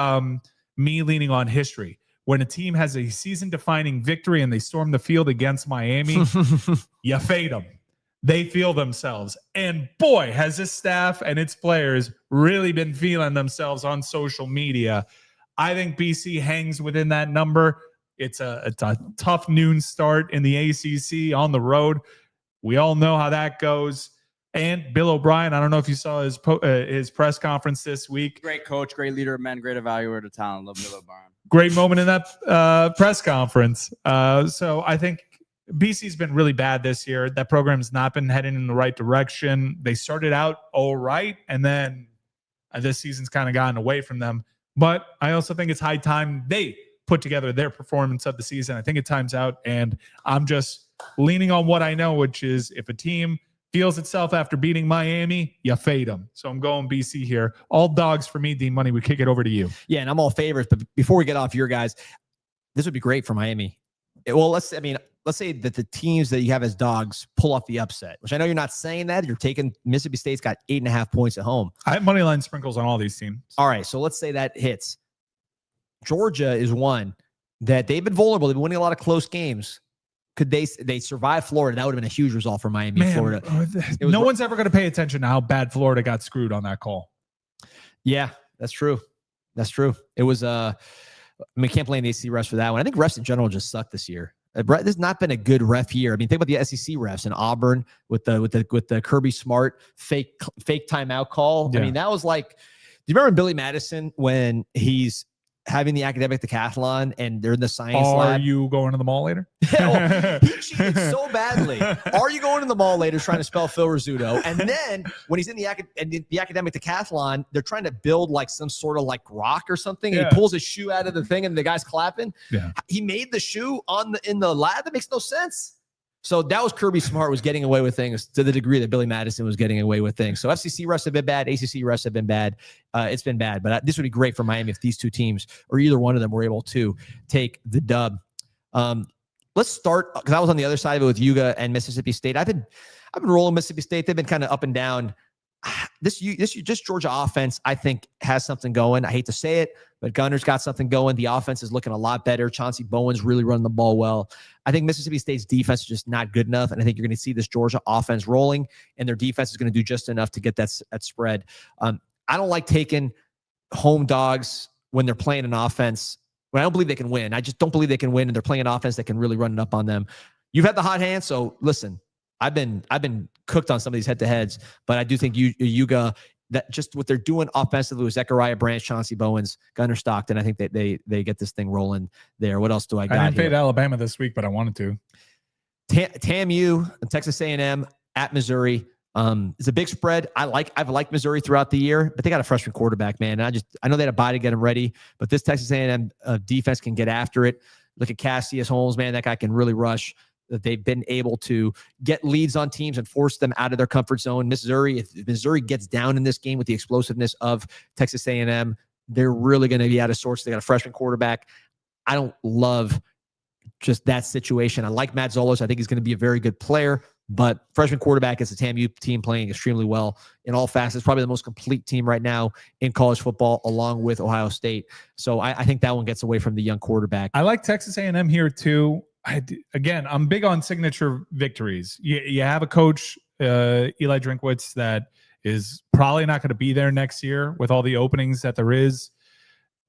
me leaning on history. When a team has a season-defining victory and they storm the field against Miami, you fade them. They feel themselves. And boy, has this staff and its players really been feeling themselves on social media. I think BC hangs within that number. It's a tough noon start in the ACC on the road. We all know how that goes. And Bill O'Brien, I don't know if you saw his press conference this week. Great coach, great leader of men, great evaluator of talent. Love Bill O'Brien. Great moment in that press conference. So I think BC's been really bad this year. That program's not been heading in the right direction. They started out all right, and then this season's kind of gotten away from them. But I also think it's high time they put together their performance of the season. I think it times out, and I'm just leaning on what I know, which is if a team feels itself after beating Miami, you fade them. So I'm going BC here. All dogs for me, D Money. We kick it over to you. Yeah, and I'm all favorites. But before we get off your guys, this would be great for Miami. Let's say that the teams that you have as dogs pull off the upset, which I know you're not saying that. You're taking Mississippi State's got 8.5 points at home. I have money line sprinkles on all these teams. All right, so let's say that hits. Georgia is one that they've been vulnerable. They've been winning a lot of close games. Could they survive Florida? That would have been a huge result for Miami and Florida. No one's ever going to pay attention to how bad Florida got screwed on that call. Yeah, that's true. That's true. It was can't blame the ACC refs for that one. I think refs in general just suck this year. This has not been a good ref year. I mean, think about the SEC refs in Auburn with the Kirby Smart fake timeout call. Yeah. I mean, that was like, do you remember Billy Madison when he's having the academic decathlon and they're in the science lab? Are you going to the mall later? He cheated so badly. Are you going to the mall later trying to spell Phil Rizzuto? And then when he's in the academic decathlon, they're trying to build like some sort of like rock or something. Yeah. And he pulls his shoe out of the thing and the guy's clapping. Yeah. He made the shoe in the lab. That makes no sense. So that was Kirby Smart was getting away with things to the degree that Billy Madison was getting away with things. So FCC refs have been bad. ACC refs have been bad. It's been bad. But this would be great for Miami if these two teams or either one of them were able to take the dub. Let's start because I was on the other side of it with Yuga and Mississippi State. I've been rolling Mississippi State. They've been kind of up and down. This Georgia offense, I think, has something going. I hate to say it, but Gunner's got something going. The offense is looking a lot better. Chauncey Bowen's really running the ball well. I think Mississippi State's defense is just not good enough, and I think you're going to see this Georgia offense rolling, and their defense is going to do just enough to get that spread. I don't like taking home dogs when they're playing an offense. When I don't believe they can win. I just don't believe they can win, and they're playing an offense that can really run it up on them. You've had the hot hand, so listen. I've been cooked on some of these head-to-heads, but I do think Yuga, that just what they're doing offensively with Zechariah Branch, Chauncey Bowens, Gunner Stockton, I think that they get this thing rolling there. What else do I got? I didn't fade Alabama this week, but I wanted to. TAMU, Texas A&M at Missouri. It's a big spread. I've liked Missouri throughout the year, but they got a freshman quarterback, man. And I know they had a bye to get him ready, but this Texas A&M defense can get after it. Look at Cassius Holmes, man. That guy can really rush. That they've been able to get leads on teams and force them out of their comfort zone. Missouri, if Missouri gets down in this game with the explosiveness of Texas A&M, they're really going to be out of sorts. They got a freshman quarterback. I don't love just that situation. I like Matt Zolos. I think he's going to be a very good player, but freshman quarterback is a TAMU team playing extremely well in all facets. Probably the most complete team right now in college football, along with Ohio State. So I think that one gets away from the young quarterback. I like Texas A&M here too. Again, I'm big on signature victories. You have a coach, Eli Drinkwitz, that is probably not going to be there next year with all the openings that there is.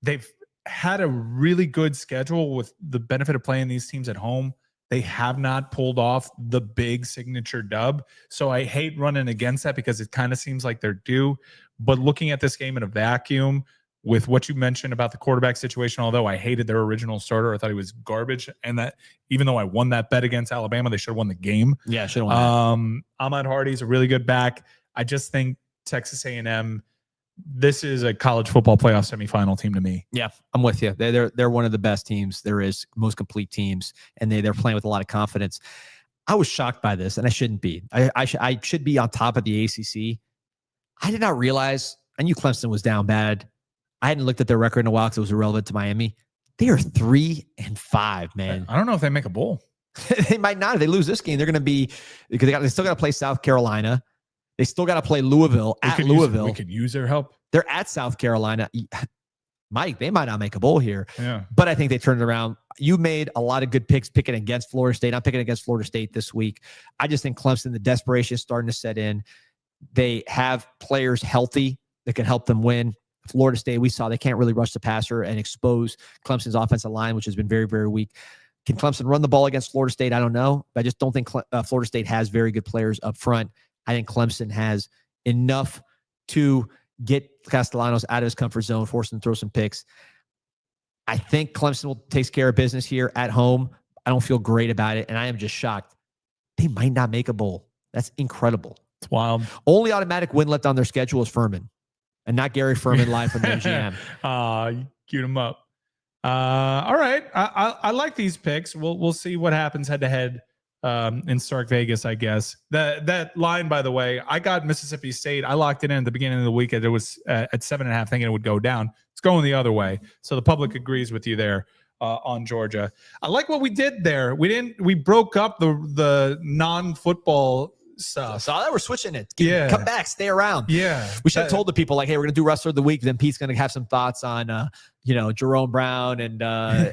They've had a really good schedule with the benefit of playing these teams at home. They have not pulled off the big signature dub. So I hate running against that because it kind of seems like they're due. But looking at this game in a vacuum, with what you mentioned about the quarterback situation, although I hated their original starter, I thought he was garbage. And that even though I won that bet against Alabama, they should have won the game. Yeah, should have won. Ahmad Hardy's a really good back. I just think Texas A&M, this is a college football playoff semifinal team to me. Yeah, I'm with you. They're one of the best teams there is, most complete teams, and they're playing with a lot of confidence. I was shocked by this, and I shouldn't be. I should be on top of the ACC. I did not realize. I knew Clemson was down bad. I hadn't looked at their record in a while because it was irrelevant to Miami. They are 3-5, man. I don't know if they make a bowl. They might not. If they lose this game, they're going to be because they still got to play South Carolina. They still got to play Louisville at Louisville. We could use their help. They're at South Carolina. Mike, they might not make a bowl here. Yeah. But I think they turned it around. You made a lot of good picks picking against Florida State. I'm picking against Florida State this week. I just think Clemson, the desperation is starting to set in. They have players healthy that can help them win. Florida State, we saw they can't really rush the passer and expose Clemson's offensive line, which has been very, very weak. Can Clemson run the ball against Florida State? I don't know. But I just don't think Florida State has very good players up front. I think Clemson has enough to get Castellanos out of his comfort zone, force him to throw some picks. I think Clemson takes care of business here at home. I don't feel great about it, and I am just shocked. They might not make a bowl. That's incredible. It's wild. Only automatic win left on their schedule is Furman. And not Gary Furman live from MGM. You queued him up. All right. I like these picks. We'll see what happens head to head in Stark Vegas, I guess. That line, by the way, I got Mississippi State. I locked it in at the beginning of the week. It was at 7.5, thinking it would go down. It's going the other way. So the public agrees with you there on Georgia. I like what we did there. We broke up the non-football stuff. So that we're switching it. Yeah. Come back, stay around. Yeah. We should have told the people, like, hey, we're going to do Wrestler of the Week. Then Pete's going to have some thoughts on, Jerome Brown and I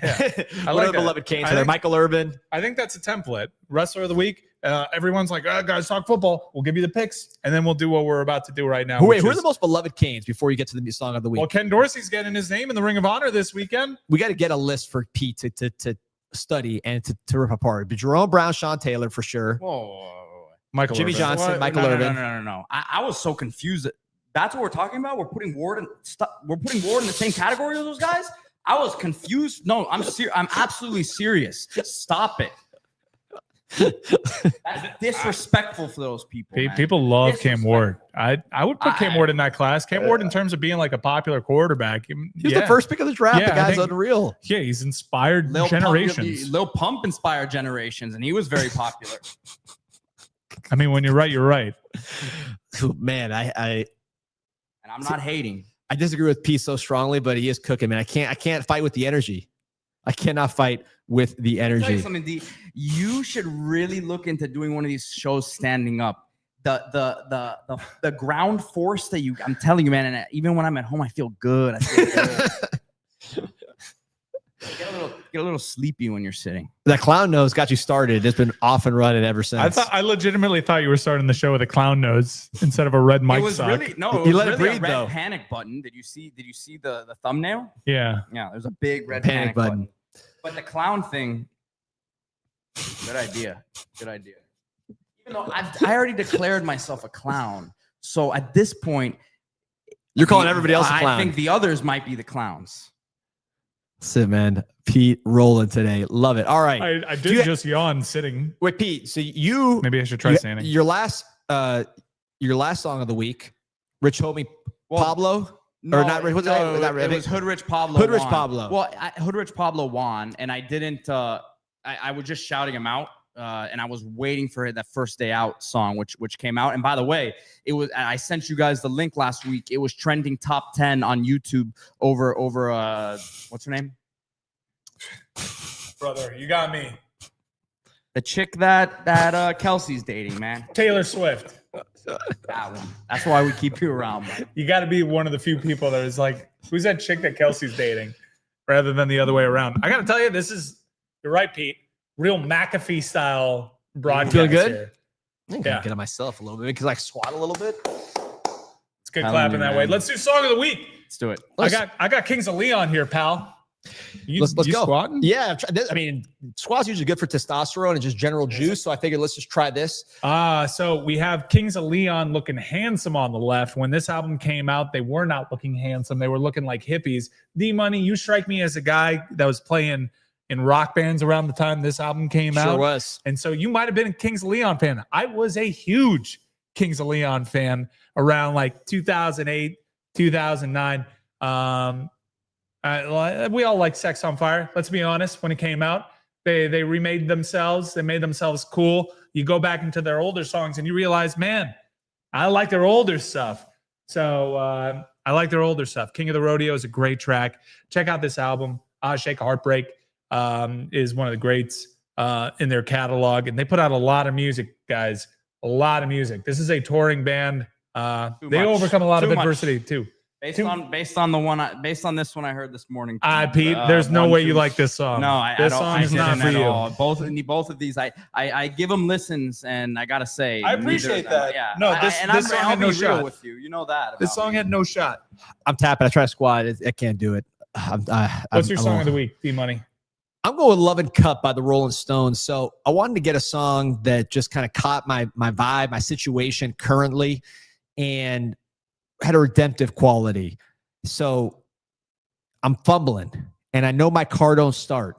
what like are the beloved Canes I think- Michael Irvin. I think that's a template. Wrestler of the Week. Everyone's like, guys, talk football. We'll give you the picks, and then we'll do what we're about to do right now. Who are the most beloved Canes before you get to the song of the week? Well, Ken Dorsey's getting his name in the Ring of Honor this weekend. We got to get a list for Pete to study and to rip apart. But Jerome Brown, Sean Taylor for sure. Whoa. Michael Jimmy Irvin. Johnson, What? Michael Irvin. No. I was so confused. That's what we're talking about. We're putting Ward in the same category as those guys. I was confused. No, I'm absolutely serious. Stop it. That's disrespectful for those people. Man. People love Cam Ward. I would put Cam Ward in that class. Cam Ward, in terms of being like a popular quarterback, he was the first pick of the draft. Yeah, the guy's unreal. Yeah, he's inspired generations. Lil Pump inspired generations, and he was very popular. I mean, when you're right, you're right. Man, and I'm not hating. I disagree with Pete so strongly, but he is cooking, man. I can't fight with the energy. I cannot fight with the energy. I'll tell you something, D. You should really look into doing one of these shows standing up. The ground force that I'm telling you, man, and even when I'm at home, I feel good. I feel good. Get a little sleepy when you're sitting. That clown nose got you started. It's been off and running ever since. I legitimately thought you were starting the show with a clown nose instead of a red mic sock. Really, no, he was let really it breathe, a red though. panic button. Did you see the thumbnail? Yeah. Yeah, there's a big red panic button. But the clown thing, good idea. Good idea. Even though I already declared myself a clown. So at this point, you're calling everybody else a clown. I think the others might be the clowns. That's it, man. Pete rolling today. Love it. All right. I did just yawn sitting. Wait, Pete. So maybe I should try standing. Your last song of the week, Rich Homie Pablo. No, or not Rich. What's no, that? It was Hood Rich Pablo. Hood Rich Pablo. Well, Hood Rich Pablo won, and I didn't. I was just shouting him out, and I was waiting for that First Day Out song, which came out. And by the way, it was. I sent you guys the link last week. It was trending top 10 on YouTube over. What's her name? Brother, you got me. The chick that Kelsey's dating, man. Taylor Swift. That one. That's why we keep you around, man. You got to be one of the few people that is like, who's that chick that Kelsey's dating, rather than the other way around. I got to tell you, you're right, Pete. Real McAfee style broadcast. Feeling good? Here. I think I can get on myself a little bit because I squat a little bit. It's good clapping that way. Let's do song of the week. Let's do it. I got Kings of Leon here, pal. Let's go. Squatting? Yeah, I mean, squat's usually good for testosterone and just general juice. So I figured let's just try this. So we have Kings of Leon looking handsome on the left. When this album came out, they were not looking handsome. They were looking like hippies. D-Money, you strike me as a guy that was playing in rock bands around the time this album came out. Sure was. And so you might have been a Kings of Leon fan. I was a huge Kings of Leon fan around like 2008, 2009. We all like Sex on Fire. Let's be honest. When it came out, they remade themselves. They made themselves cool. You go back into their older songs and you realize, man, I like their older stuff. So I like their older stuff. King of the Rodeo is a great track. Check out this album. Shake a Heartbreak is one of the greats in their catalog. And they put out a lot of music, guys. A lot of music. This is a touring band. They overcome a lot of adversity too. Based on this one I heard this morning. Pete, there's no way you like this song. No, this song is not for you. All. Both of these, I give them listens, and I gotta say, I appreciate that. Yeah, no, this song had no shot with you. You know that. This song had no shot. I'm tapping. I try to squat. I can't do it. What's your song of the week, D-Money? I'm going Love and Cup by the Rolling Stones. So I wanted to get a song that just kind of caught my vibe, my situation currently, and had a redemptive quality. So I'm fumbling and I know my car don't start.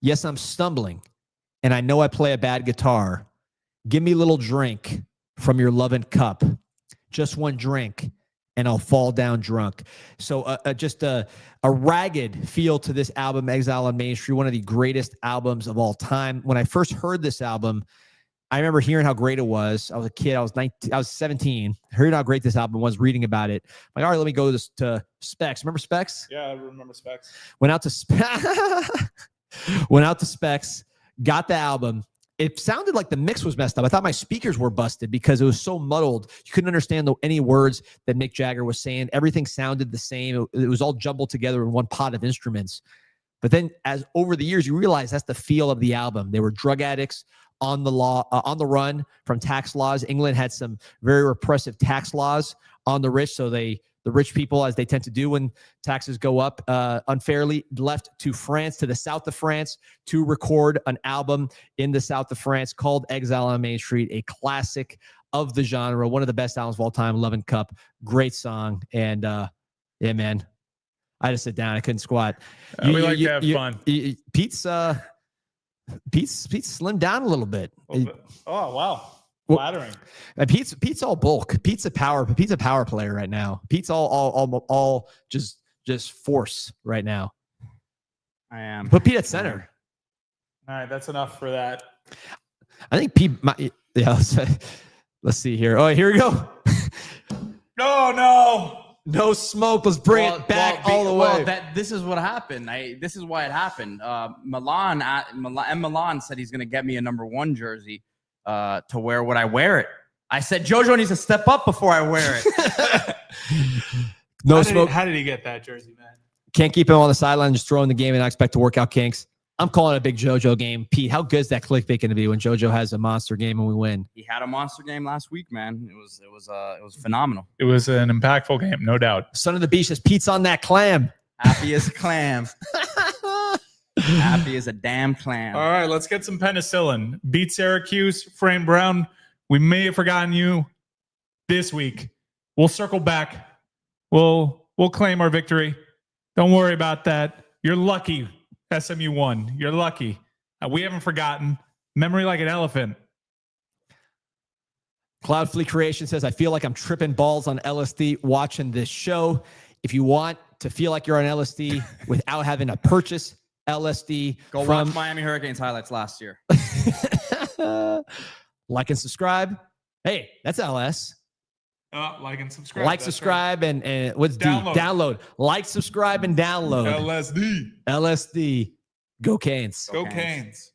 Yes, I'm stumbling and I know I play a bad guitar. Give me a little drink from your loving cup. Just one drink and I'll fall down drunk. So just a ragged feel to this album, Exile on Main Street, one of the greatest albums of all time. When I first heard this album, I remember hearing how great it was. I was a kid. I was 17. Heard how great this album was, reading about it. I'm like, all right, let me go to Specs. Remember Specs? Yeah, I remember Specs. Went out to Specs, got the album. It sounded like the mix was messed up. I thought my speakers were busted because it was so muddled. You couldn't understand any words that Mick Jagger was saying. Everything sounded the same. It was all jumbled together in one pot of instruments. But then as over the years, you realize that's the feel of the album. They were drug addicts on the run from tax laws. England had some very repressive tax laws on the rich. So the rich people, as they tend to do when taxes go up unfairly, left to France, to the south of France, to record an album in the south of France called Exile on Main Street, a classic of the genre, one of the best albums of all time, Love and Cup. Great song. And yeah, man, I had to sit down. I couldn't squat. We like to have fun. Pete's Pete's slimmed down a little bit. Oh, wow. Flattering. Pete's all bulk. Pete's a power player right now. Pete's all just force right now. I am. Put Pete at center. All right, that's enough for that. I think Pete let's see here. Oh, here we go. No smoke. Let's bring it back all the way. This is what happened. This is why it happened. Milan said he's going to get me a number 1 jersey to wear when I wear it. I said JoJo needs to step up before I wear it. No smoke. How did he get that jersey, man? Can't keep him on the sideline, just throwing the game and I expect to work out kinks. I'm calling it a big JoJo game. Pete, how good is that clickbait going to be when JoJo has a monster game and we win? He had a monster game last week, man. It was phenomenal. It was an impactful game, no doubt. Son of the Beach says Pete's on that clam. Happy as a clam. Happy as a damn clam. All right, let's get some penicillin. Beat Syracuse, Frame Brown. We may have forgotten you this week. We'll circle back. We'll claim our victory. Don't worry about that. You're lucky. SMU won. You're lucky. We haven't forgotten. Memory like an elephant. Cloudfleet Creation says, I feel like I'm tripping balls on LSD watching this show. If you want to feel like you're on LSD without having to purchase LSD, go watch Miami Hurricanes highlights last year. Like and subscribe. Hey, that's LS. Like and subscribe. Like, subscribe, right. and what's download. D? Download. Like, subscribe, and download. LSD. Go Canes. Go Canes.